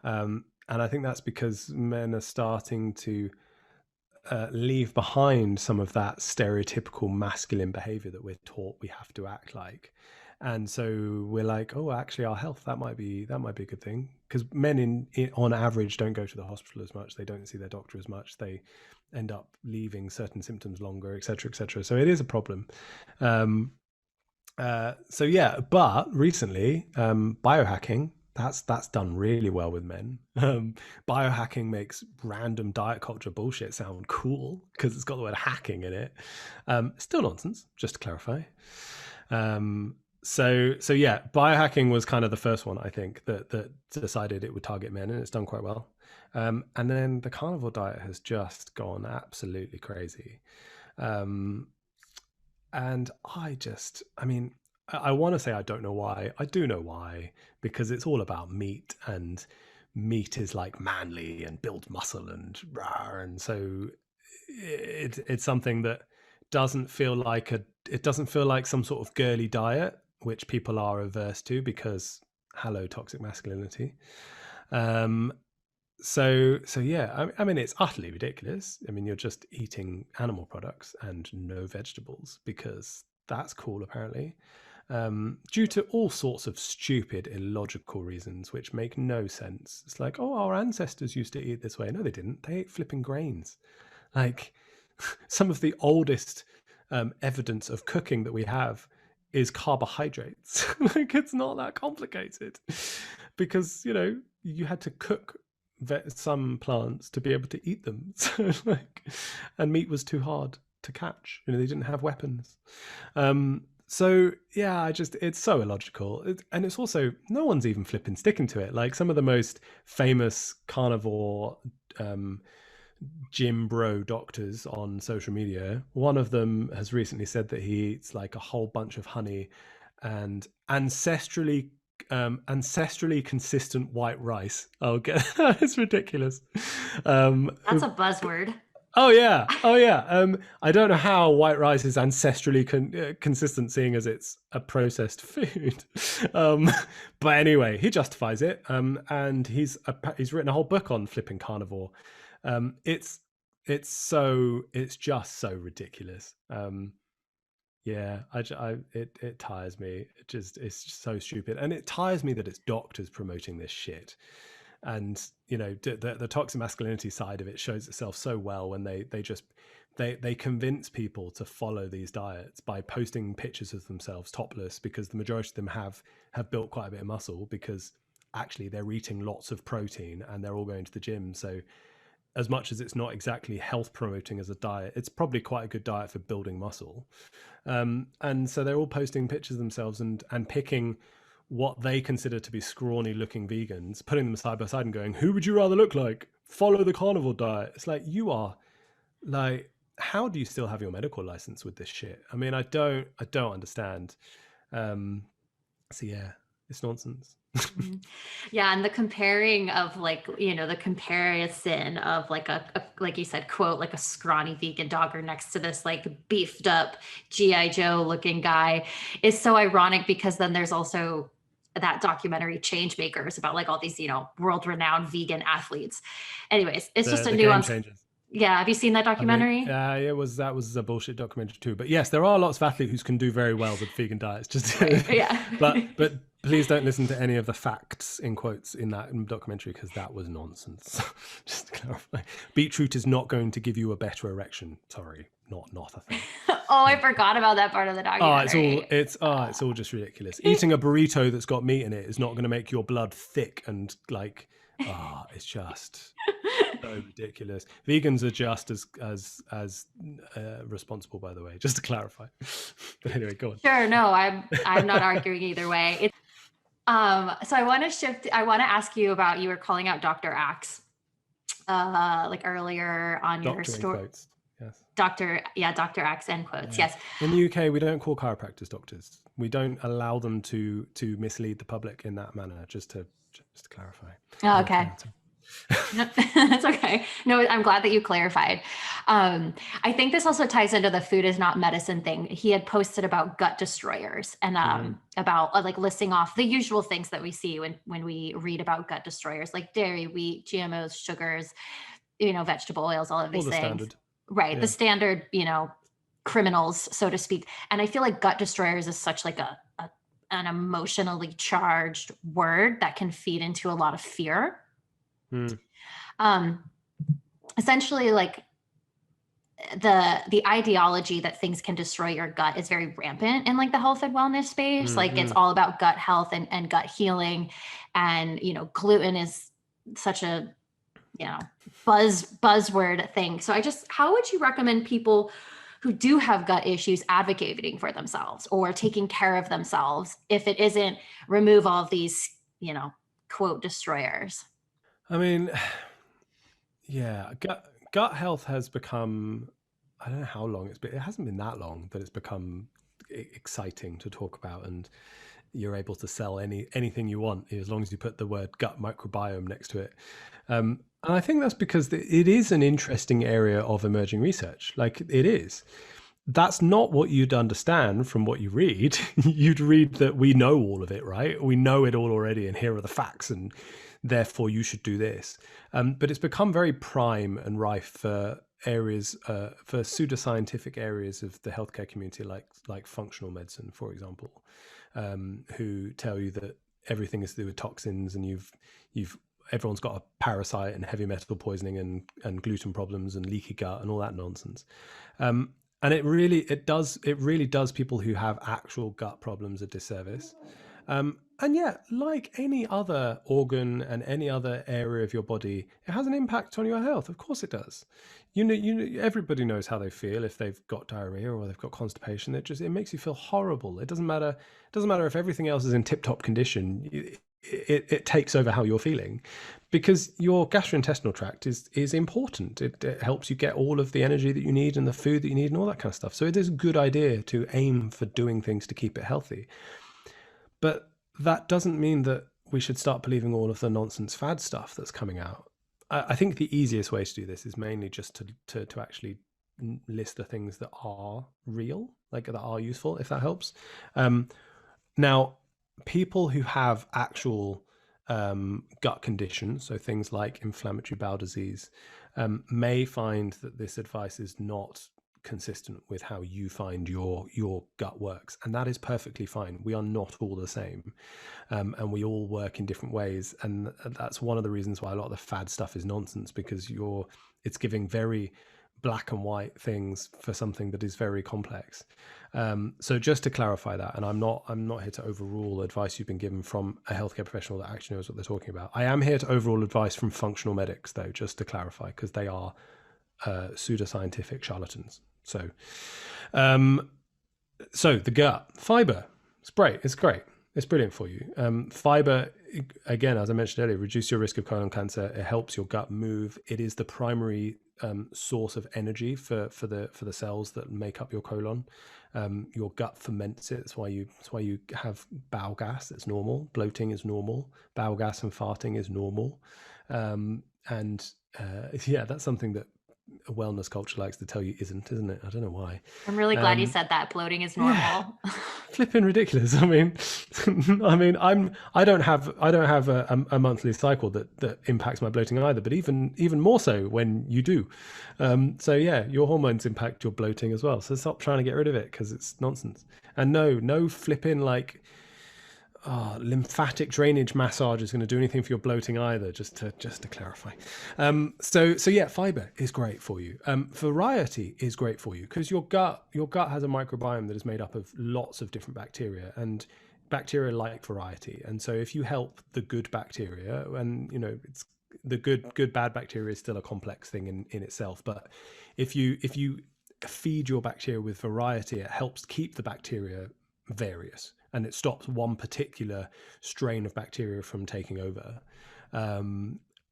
And I think that's because men are starting to leave behind some of that stereotypical masculine behavior that we're taught we have to act like. And so we're like, oh, actually, our health, that might be a good thing, because men on average don't go to the hospital as much. They don't see their doctor as much. They end up leaving certain symptoms longer, et cetera, et cetera. So it is a problem. So yeah, but recently, biohacking, that's done really well with men. Biohacking makes random diet culture bullshit sound cool because it's got the word hacking in it. Still nonsense, just to clarify. So yeah, biohacking was kind of the first one, I think, that decided it would target men, and it's done quite well. And then the carnivore diet has just gone absolutely crazy. And I mean, I want to say I don't know why. I do know why, because it's all about meat, and meat is like manly and builds muscle and rah, and so it's something that doesn't feel like some sort of girly diet, which people are averse to because hello, toxic masculinity. So yeah, I mean, it's utterly ridiculous. I mean, you're just eating animal products and no vegetables because that's cool, apparently. due to all sorts of stupid, illogical reasons which make no sense. It's like, oh, our ancestors used to eat this way. No, they didn't. They ate flipping grains. Like some of the oldest evidence of cooking that we have is carbohydrates. Like it's not that complicated, because you had to cook some plants to be able to eat them. So and meat was too hard to catch. They didn't have weapons. So yeah, it's so illogical, and it's also no one's even flipping sticking to it. Like some of the most famous carnivore gym bro doctors on social media, one of them has recently said that he eats like a whole bunch of honey and ancestrally consistent white rice. Oh, it's ridiculous. That's a buzzword. Oh yeah, oh yeah. I don't know how white rice is ancestrally consistent, seeing as it's a processed food. But anyway, he justifies it, and he's written a whole book on flipping carnivore. It's just so ridiculous. Yeah, it tires me. It's just so stupid, and it tires me that it's doctors promoting this shit. And the toxic masculinity side of it shows itself so well when they convince people to follow these diets by posting pictures of themselves topless, because the majority of them have built quite a bit of muscle, because actually they're eating lots of protein and they're all going to the gym. So as much as it's not exactly health promoting as a diet, it's probably quite a good diet for building muscle. And so they're all posting pictures of themselves and picking what they consider to be scrawny looking vegans, putting them side by side and going, who would you rather look like? Follow the carnivore diet. It's like, you are like, how do you still have your medical license with this shit? I mean, I don't understand. So yeah, it's nonsense. Yeah, and the comparing of the comparison of like a like you said, quote, like a scrawny vegan dogger next to this like beefed up GI Joe looking guy is so ironic, because then there's also that documentary Changemakers about like all these world renowned vegan athletes. Anyways, it's just a The game nuance. changers. Yeah, have you seen that I mean, documentary? that was a bullshit documentary too. But yes, there are lots of athletes who can do very well with vegan diets. Just, Right, yeah. but please don't listen to any of the facts in quotes in that documentary, because that was nonsense. Just to clarify, beetroot is not going to give you a better erection. Sorry, not a thing. Oh, I forgot about that part of the documentary. It's all just ridiculous. Eating a burrito that's got meat in it is not going to make your blood thick and like, it's just so ridiculous. Vegans are just as responsible, by the way, just to clarify. But anyway, go on. Sure, no, I'm not arguing either way. So I want to ask you about, you were calling out Dr. Axe like earlier on your story. Yes. Dr. Axe, end quotes. Yeah. Yes. In the UK, we don't call chiropractors doctors. We don't allow them to mislead the public in that manner. Just to clarify. Oh, okay. That's okay. No, I'm glad that you clarified. I think this also ties into the food is not medicine thing. He had posted about gut destroyers and about like listing off the usual things that we see when we read about gut destroyers, like dairy, wheat, GMOs, sugars, vegetable oils, all of these things. Standard. Right. Yeah. The standard, criminals, so to speak. And I feel like gut destroyers is such like an emotionally charged word that can feed into a lot of fear. Essentially, like the ideology that things can destroy your gut is very rampant in like the health and wellness space. Like it's all about gut health and gut healing. And, gluten is such a, buzzword thing. So how would you recommend people who do have gut issues advocating for themselves or taking care of themselves if it isn't remove all of these, quote destroyers? I mean, yeah, gut health has become, I don't know how long it hasn't been that long that it's become exciting to talk about, and you're able to sell anything you want as long as you put the word gut microbiome next to it. And I think that's because it is an interesting area of emerging research. Like it is. That's not what you'd understand from what you read. You'd read that we know all of it, right? We know it all already, and here are the facts, and therefore you should do this. But it's become very prime and rife for areas, for pseudoscientific areas of the healthcare community, like functional medicine, for example. who tell you that everything is to do with toxins, and everyone's got a parasite and heavy metal poisoning and gluten problems and leaky gut and all that nonsense. And it really does people who have actual gut problems a disservice. And yeah, like any other organ and any other area of your body, it has an impact on your health. Of course it does. Everybody knows how they feel if they've got diarrhea or they've got constipation. It makes you feel horrible. It doesn't matter if everything else is in tip-top condition. It takes over how you're feeling, because your gastrointestinal tract is important. It helps you get all of the energy that you need and the food that you need and all that kind of stuff. So it is a good idea to aim for doing things to keep it healthy. But that doesn't mean that we should start believing all of the nonsense fad stuff that's coming out. I think the easiest way to do this is mainly just to actually list the things that are real, like that are useful, if that helps. Now, people who have actual gut conditions, so things like inflammatory bowel disease, may find that this advice is not consistent with how you find your gut works, and that is perfectly fine. We are not all the same, and we all work in different ways, and that's one of the reasons why a lot of the fad stuff is nonsense, because it's giving very black and white things for something that is very complex. So just to clarify that, and I'm not here to overrule advice you've been given from a healthcare professional that actually knows what they're talking about. I am here to overrule advice from functional medics, though, just to clarify, because they are pseudoscientific charlatans. So the gut fiber, it's great. It's brilliant for you. Fiber, again, as I mentioned earlier, reduce your risk of colon cancer. It helps your gut move. It is the primary source of energy for the cells that make up your colon. Your gut ferments it. That's why you have bowel gas. It's normal. Bloating is normal. Bowel gas and farting is normal. Yeah, that's something that a wellness culture likes to tell you isn't it? I don't know why. I'm really glad you said that. Bloating is Yeah, normal. flipping ridiculous. I mean, I don't have a monthly cycle that impacts my bloating either, but even more so when you do. So yeah, your hormones impact your bloating as well. So stop trying to get rid of it, because it's nonsense. And no flipping like lymphatic drainage massage is going to do anything for your bloating either, just to clarify. So yeah, fiber is great for you. Variety is great for you, because your gut has a microbiome that is made up of lots of different bacteria, and bacteria like variety. And so if you help the good bacteria, and it's the good bad bacteria is still a complex thing in itself, but if you feed your bacteria with variety, it helps keep the bacteria various, and it stops one particular strain of bacteria from taking over,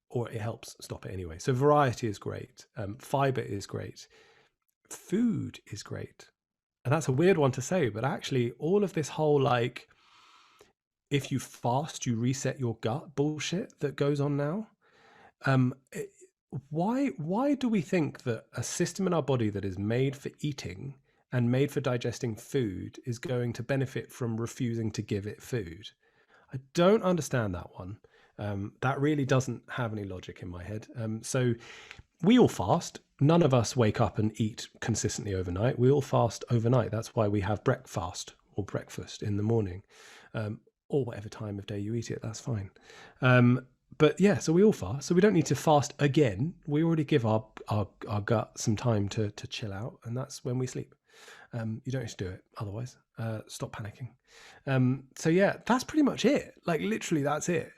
or it helps stop it anyway. So variety is great. Fiber is great. Food is great. And that's a weird one to say, but actually all of this whole like, if you fast, you reset your gut bullshit that goes on now. Why do we think that a system in our body that is made for eating and made for digesting food is going to benefit from refusing to give it food? I don't understand that one. That really doesn't have any logic in my head. So we all fast. None of us wake up and eat consistently overnight. We all fast overnight. That's why we have breakfast or breakfast in the morning, or whatever time of day you eat it. That's fine. But yeah, so we all fast. So we don't need to fast again. We already give our gut some time to chill out, and that's when we sleep. You don't need to do it otherwise. Stop panicking. So yeah, that's pretty much it. Like literally, that's it.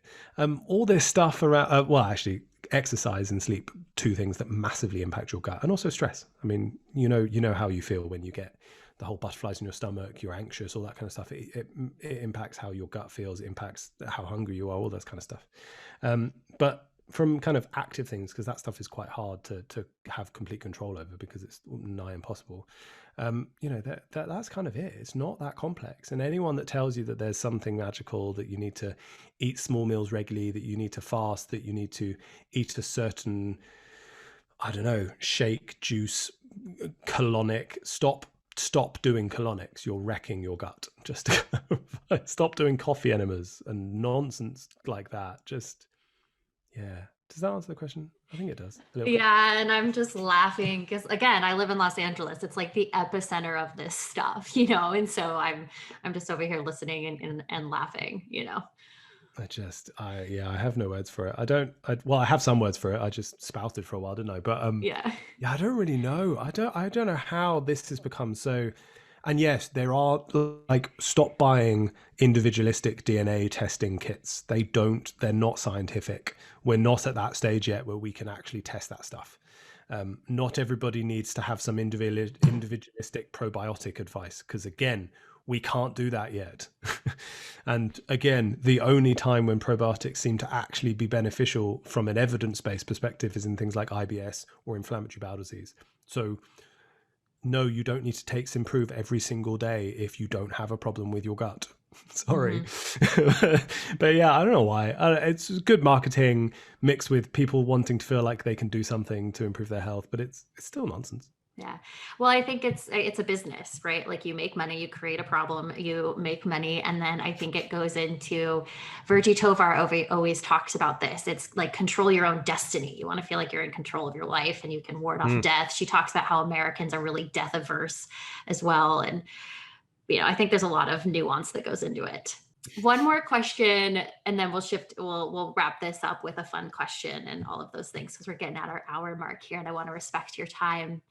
All this stuff around, well, actually, exercise and sleep, two things that massively impact your gut, and also stress. I mean, you know how you feel when you get the whole butterflies in your stomach, you're anxious, all that kind of stuff. It impacts how your gut feels. It impacts how hungry you are, all that kind of stuff. But from kind of active things, because that stuff is quite hard to have complete control over, because it's nigh impossible. That's kind of it. It's not that complex. And anyone that tells you that there's something magical, that you need to eat small meals regularly, that you need to fast, that you need to eat a certain, I don't know, shake, juice, colonic, stop doing colonics. You're wrecking your gut. Just stop doing coffee enemas and nonsense like that. Just, yeah, Does that answer the question? I think it does a little bit. Yeah, and I'm just laughing because again, I live in Los Angeles. It's like the epicenter of this stuff, and so I'm just over here listening and laughing. I have no words for it. Well, I have some words for it. I just spouted for a while, didn't I? But Yeah. yeah, I don't really know. I don't know how this has become so. And yes, there are, like, stop buying individualistic DNA testing kits. They're not scientific. We're not at that stage yet where we can actually test that stuff. Not everybody needs to have some individualistic probiotic advice, because again, we can't do that yet. And again, the only time when probiotics seem to actually be beneficial from an evidence-based perspective is in things like IBS or inflammatory bowel disease. So no, you don't need to take Simprove every single day if you don't have a problem with your gut. Sorry. Mhm. But yeah, I don't know why. It's good marketing mixed with people wanting to feel like they can do something to improve their health, but it's still nonsense. Yeah. Well, I think it's a business, right? Like you make money, you create a problem, you make money, and then I think it goes into Virgie Tovar always talks about this. It's like control your own destiny. You want to feel like you're in control of your life and you can ward off Mm. death. She talks about how Americans are really death averse as well. And I think there's a lot of nuance that goes into it. One more question, and then we'll shift. We'll wrap this up with a fun question and all of those things because we're getting at our hour mark here, and I want to respect your time.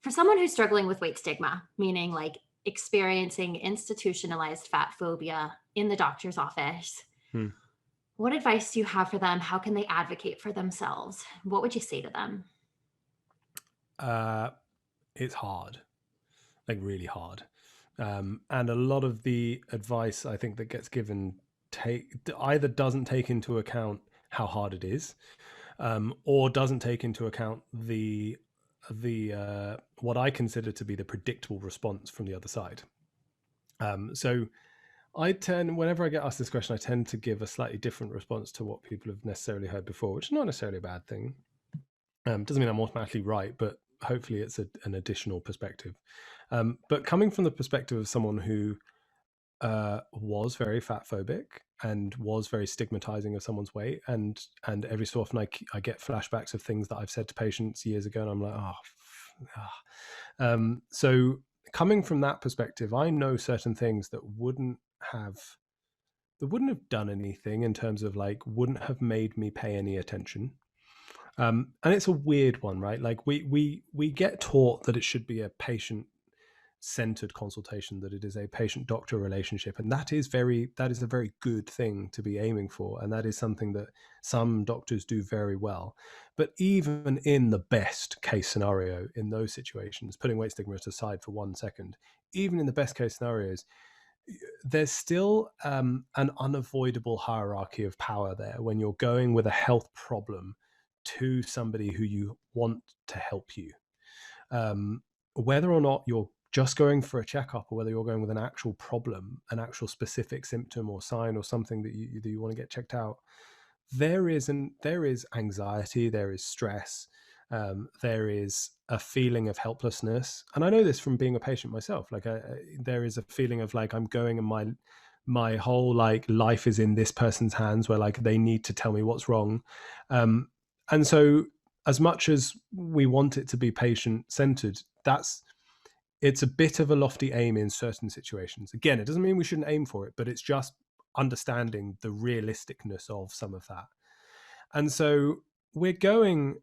For someone who's struggling with weight stigma, meaning like experiencing institutionalized fat phobia in the doctor's office, Mm. what advice do you have for them? How can they advocate for themselves? What would you say to them? Uh, it's hard, like really hard. And a lot of the advice I think that gets given either doesn't take into account how hard it is, or doesn't take into account the what I consider to be the predictable response from the other side. So whenever I get asked this question, I tend to give a slightly different response to what people have necessarily heard before, which is not necessarily a bad thing. Doesn't mean I'm automatically right, but hopefully it's an additional perspective. But coming from the perspective of someone who was very fat phobic and was very stigmatizing of someone's weight, and every so often I get flashbacks of things that I've said to patients years ago, and I'm like, so coming from that perspective, I know certain things that wouldn't have done anything in terms of, like, wouldn't have made me pay any attention. And it's a weird one, right? Like, we get taught that it should be a patient centered consultation, that it is a patient doctor relationship, and that is a very good thing to be aiming for, and that is something that some doctors do very well. But even in the best case scenario, in those situations, putting weight stigma aside for 1 second, even in the best case scenarios, there's still an unavoidable hierarchy of power there when you're going with a health problem to somebody who you want to help you. Whether or not you're just going for a checkup, or whether you're going with an actual problem, an actual specific symptom or sign or something that you want to get checked out, there is anxiety, there is stress, there is a feeling of helplessness. And I know this from being a patient myself. Like, there is a feeling of, like, I'm going, and my whole, like, life is in this person's hands, where, like, they need to tell me what's wrong. And so, as much as we want it to be patient centered, it's a bit of a lofty aim in certain situations. Again, it doesn't mean we shouldn't aim for it, but it's just understanding the realisticness of some of that. And so we're going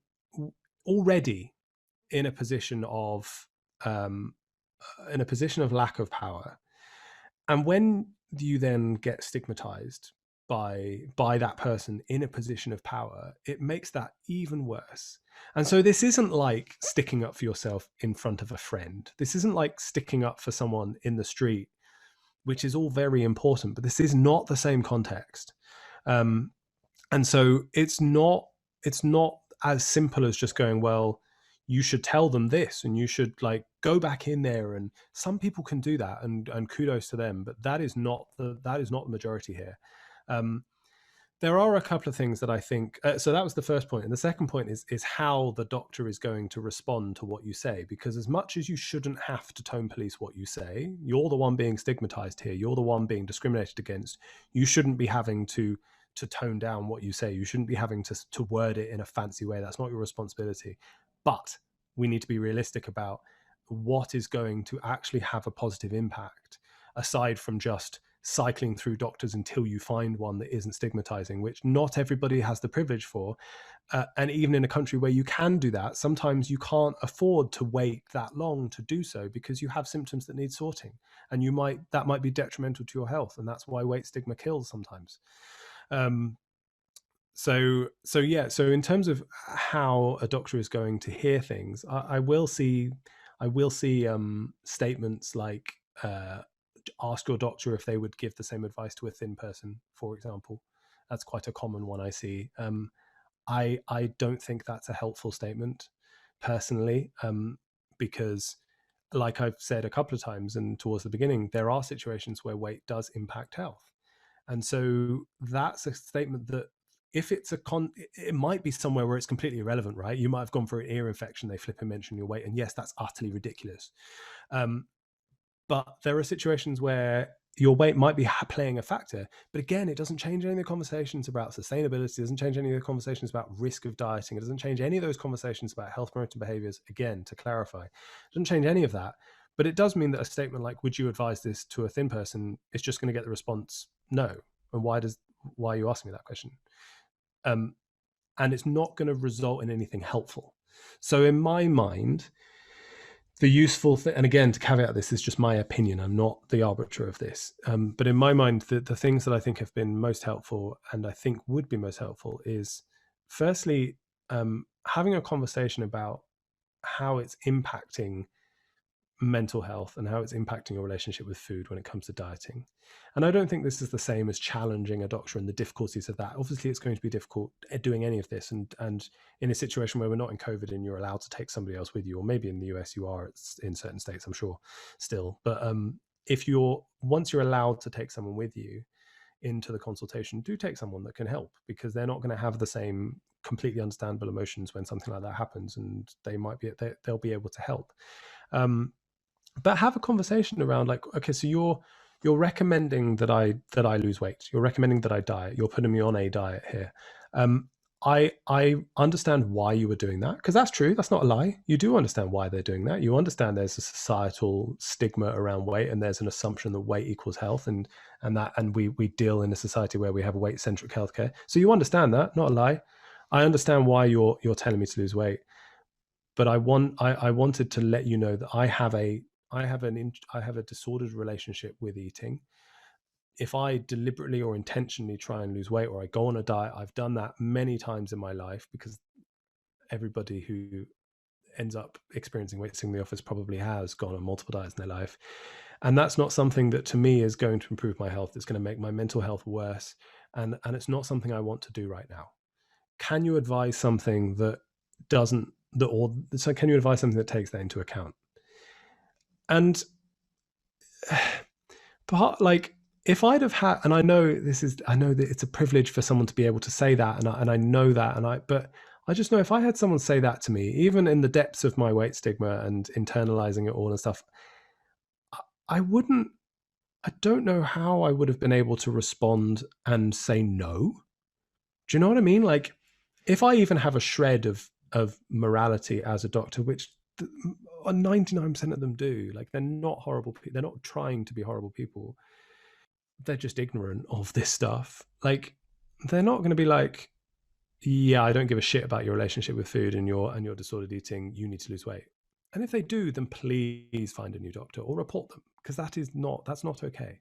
already in a position of um, lack of power. And when you then get stigmatized by that person in a position of power, it makes that even worse. And so this isn't like sticking up for yourself in front of a friend. This isn't like sticking up for someone in the street, which is all very important, but this is not the same context. And so it's not as simple as just going, well, you should tell them this, and you should, like, go back in there. And some people can do that, and kudos to them, but that is not the majority here. There are a couple of things that I think, so that was the first point, and the second point is how the doctor is going to respond to what you say, because as much as you shouldn't have to tone police what you say, you're the one being stigmatized here, you're the one being discriminated against, you shouldn't be having to to tone down what you say. You shouldn't be having to word it in a fancy way. That's not your responsibility. But we need to be realistic about what is going to actually have a positive impact, aside from just cycling through doctors until you find one that isn't stigmatizing, which not everybody has the privilege for. And even in a country where you can do that, sometimes you can't afford to wait that long to do so because you have symptoms that need sorting, and that might be detrimental to your health, and that's why weight stigma kills sometimes. So in terms of how a doctor is going to hear things, I will see statements like, ask your doctor if they would give the same advice to a thin person, for example. That's quite a common one I see. I don't think that's a helpful statement personally, because, like I've said a couple of times and towards the beginning, there are situations where weight does impact health. And so that's a statement that, if it's it might be somewhere where it's completely irrelevant, right? You might have gone for an ear infection, they flip and mention your weight, and yes, that's utterly ridiculous. But there are situations where your weight might be playing a factor. But again, it doesn't change any of the conversations about sustainability. It doesn't change any of the conversations about risk of dieting. It doesn't change any of those conversations about health promoting behaviors. Again, to clarify, it doesn't change any of that. But it does mean that a statement like, would you advise this to a thin person, is just going to get the response, no. And why are you asking me that question? And it's not going to result in anything helpful. So in my mind, the useful thing, and again, to caveat, this is just my opinion, I'm not the arbiter of this, but in my mind, the things that I think have been most helpful, and I think would be most helpful, is firstly, having a conversation about how it's impacting mental health and how it's impacting your relationship with food when it comes to dieting. And I don't think this is the same as challenging a doctor and the difficulties of that. Obviously, it's going to be difficult doing any of this. And in a situation where we're not in COVID and you're allowed to take somebody else with you, or maybe in the US you are in certain states, I'm sure still. But once you're allowed to take someone with you into the consultation, do take someone that can help, because they're not going to have the same completely understandable emotions when something like that happens, and they'll be able to help. But have a conversation around, like, okay, so you're recommending that I lose weight. You're recommending that I diet. You're putting me on a diet here. I understand why you were doing that, because that's true. That's not a lie. You do understand why they're doing that. You understand there's a societal stigma around weight, and there's an assumption that weight equals health, and we deal in a society where we have weight-centric healthcare. So you understand that, not a lie. I understand why you're telling me to lose weight, but I wanted to let you know that I have a disordered relationship with eating. If I deliberately or intentionally try and lose weight, or I go on a diet, I've done that many times in my life, because everybody who ends up experiencing weight stigma in the office probably has gone on multiple diets in their life. And that's not something that to me is going to improve my health. It's going to make my mental health worse. And it's not something I want to do right now. Can you advise something that can you advise something that takes that into account? And like, if I'd have had, and I know that it's a privilege for someone to be able to say that, and I know that, but I just know if I had someone say that to me, even in the depths of my weight stigma and internalizing it all and stuff, I don't know how I would have been able to respond and say no. Do you know what I mean? Like, if I even have a shred of morality as a doctor, which 99% of them do, like, they're not horrible people. They're not trying to be horrible people. They're just ignorant of this stuff. Like, they're not going to be like, yeah, I don't give a shit about your relationship with food and your disordered eating. You need to lose weight. And if they do, then please find a new doctor or report them, because that's not okay.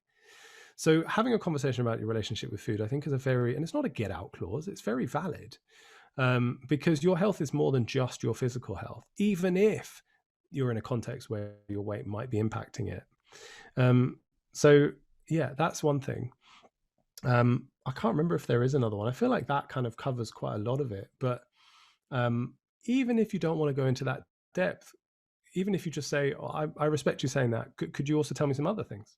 So having a conversation about your relationship with food, I think, is and it's not a get out clause. It's very valid, because your health is more than just your physical health, even if you're in a context where your weight might be impacting it. So yeah, that's one thing. I can't remember if there is another one. I feel like that kind of covers quite a lot of it. But even if you don't want to go into that depth, even if you just say, oh, I respect you saying that, could you also tell me some other things?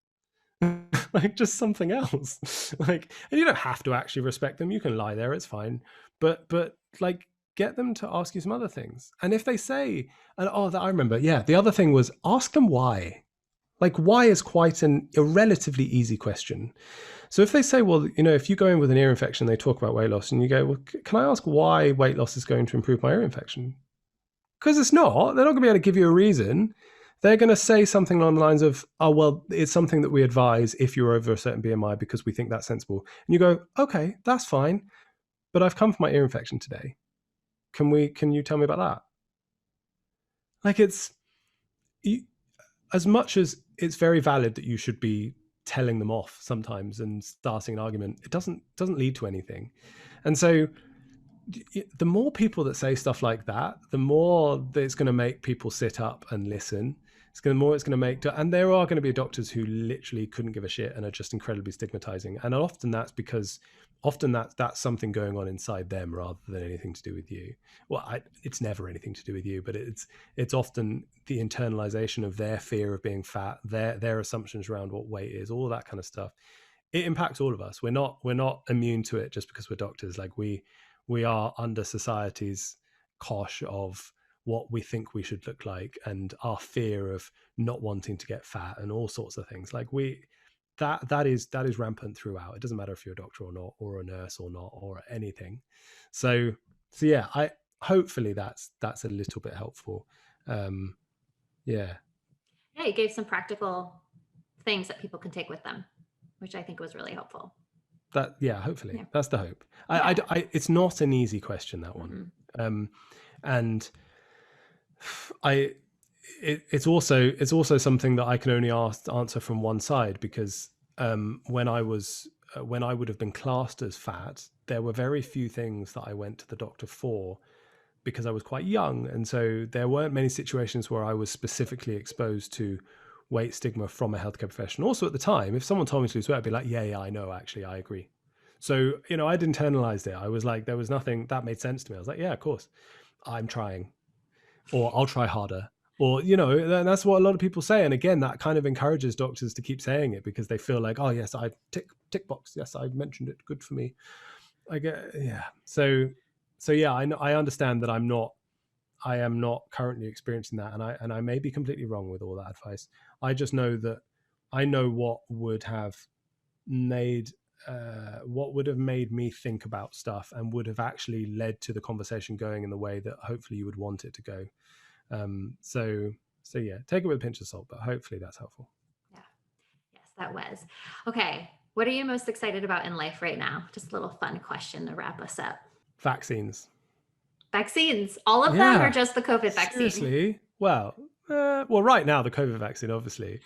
Like, just something else. Like, and you don't have to actually respect them. You can lie there, it's fine. But like, get them to ask you some other things. And if they say, I remember, yeah, the other thing was, ask them why. Like, why is quite a relatively easy question. So if they say, well, if you go in with an ear infection, they talk about weight loss, and you go, well, can I ask why weight loss is going to improve my ear infection? Because it's not. They're not going to be able to give you a reason. They're going to say something along the lines of, oh, well, it's something that we advise if you're over a certain BMI because we think that's sensible. And you go, okay, that's fine. But I've come for my ear infection today. Can you tell me about that? Like, it's as much as it's very valid that you should be telling them off sometimes and starting an argument, it doesn't lead to anything. And so the more people that say stuff like that, the more that it's going to make people sit up and listen. It's going to make, and there are going to be doctors who literally couldn't give a shit and are just incredibly stigmatizing. And often that's because that's something going on inside them rather than anything to do with you. Well, it's never anything to do with you, but it's often the internalization of their fear of being fat, their assumptions around what weight is, all that kind of stuff. It impacts all of us. We're not immune to it just because we're doctors. Like we are under society's cosh of what we think we should look like and our fear of not wanting to get fat and all sorts of things. Like that is rampant throughout. It doesn't matter if you're a doctor or not, or a nurse or not, or anything. So yeah, I hopefully that's a little bit helpful. Yeah. Yeah, you gave some practical things that people can take with them, which I think was really helpful. Hopefully Yeah. that's the hope. Yeah. It's not an easy question, that one. And it's also something that I can only answer from one side, because when I would have been classed as fat, there were very few things that I went to the doctor for because I was quite young, and so there weren't many situations where I was specifically exposed to weight stigma from a healthcare professional. Also, at the time, if someone told me to lose weight, I'd be like, yeah, I know, actually, I agree. So I'd internalized it. I was like, there was nothing that made sense to me. I was like, yeah, of course, I'm trying, or I'll try harder, or that's what a lot of people say. And again, that kind of encourages doctors to keep saying it because they feel like, oh yes, I tick box, yes, I mentioned it, good for me. I get, yeah. So yeah, I understand that I am not currently experiencing that, and I may be completely wrong with all that advice. I just know that I know what would have made me think about stuff and would have actually led to the conversation going in the way that hopefully you would want it to go. So yeah, take it with a pinch of salt, but hopefully that's helpful. Yeah. Yes, that was. Okay. What are you most excited about in life right now? Just a little fun question to wrap us up. Vaccines. Vaccines. All of them, or Yeah, just the COVID vaccine? seriously. Well, right now the COVID vaccine, obviously.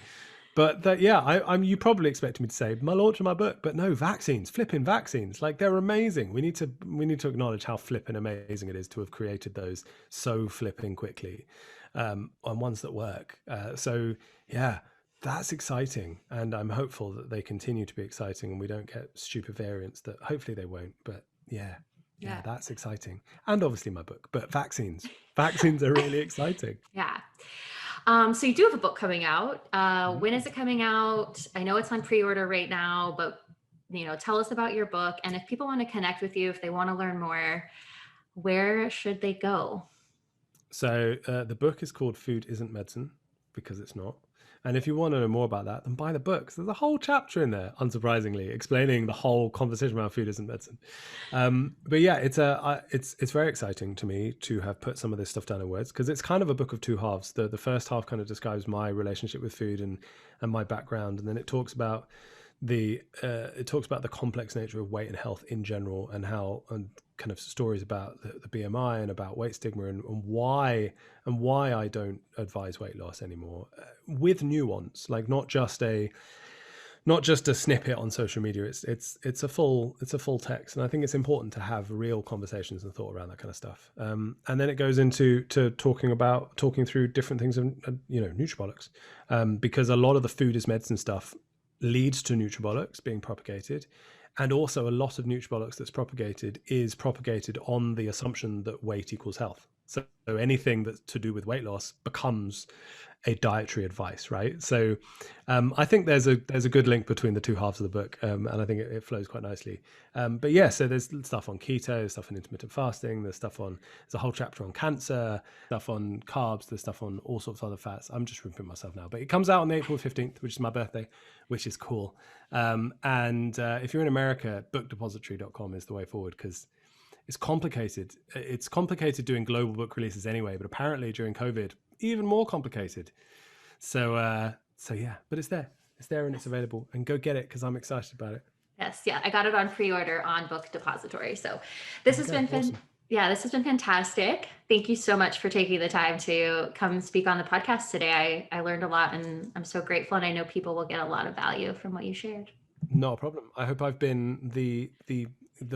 But yeah, I'm. You probably expected me to say my launch of my book, but no, vaccines, flipping vaccines, like they're amazing. We need to acknowledge how flipping amazing it is to have created those so flipping quickly, and ones that work. So yeah, that's exciting, and I'm hopeful that they continue to be exciting, and we don't get stupid variants that hopefully they won't. But yeah, that's exciting, and obviously my book. But vaccines are really exciting. Yeah. So you do have a book coming out. When is it coming out? I know it's on pre-order right now, but tell us about your book. And if people want to connect with you, if they want to learn more, where should they go? So the book is called Food Isn't Medicine, because it's not. And if you want to know more about that, then buy the books. There's a whole chapter in there, unsurprisingly, explaining the whole conversation around food isn't medicine. But yeah, it's very exciting to me to have put some of this stuff down in words, because it's kind of a book of two halves. The first half kind of describes my relationship with food and my background, and then it talks about the complex nature of weight and health in general, and how, and kind of stories about the BMI and about weight stigma, and why I don't advise weight loss anymore, with nuance, like not just a snippet on social media. It's a full text, and I think it's important to have real conversations and thought around that kind of stuff. And then it goes into talking through different things of nutribolics, because a lot of the food is medicine stuff leads to nutribolics being propagated, and also a lot of nutribolics that's propagated is propagated on the assumption that weight equals health. So anything that's to do with weight loss becomes a dietary advice, right? So I think there's a good link between the two halves of the book, and I think it flows quite nicely. But yeah, so there's stuff on keto, stuff on intermittent fasting, there's a whole chapter on cancer, stuff on carbs, there's stuff on all sorts of other fats. I'm just repeating myself now, but it comes out on the April 15th, which is my birthday, which is cool. And if you're in America, bookdepository.com is the way forward, because it's complicated. It's complicated doing global book releases anyway, but apparently during COVID, even more complicated. So yeah, but it's there and it's available, and go get it because I'm excited about it. Yes. Yeah. I got it on pre-order on Book Depository. So this has been awesome. this has been fantastic. Thank you so much for taking the time to come speak on the podcast today. I learned a lot and I'm so grateful. And I know people will get a lot of value from what you shared. Not a problem. I hope I've been the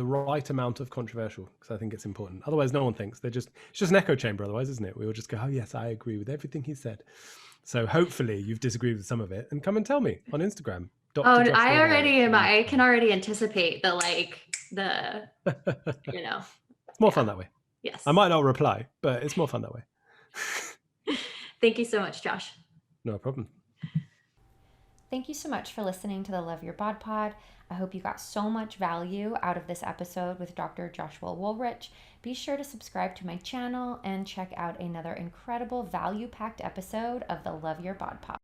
right amount of controversial, because I think it's important. Otherwise, no one thinks. It's just an echo chamber. Otherwise, isn't it? We all just go, oh yes, I agree with everything he said. So hopefully you've disagreed with some of it, and come and tell me on Instagram. I can already anticipate it's more fun that way. Yes. I might not reply, but it's more fun that way. Thank you so much, Josh. No problem. Thank you so much for listening to the Love Your Bod Pod. I hope you got so much value out of this episode with Dr. Joshua Wolrich. Be sure to subscribe to my channel and check out another incredible value-packed episode of the Love Your Bod Pod.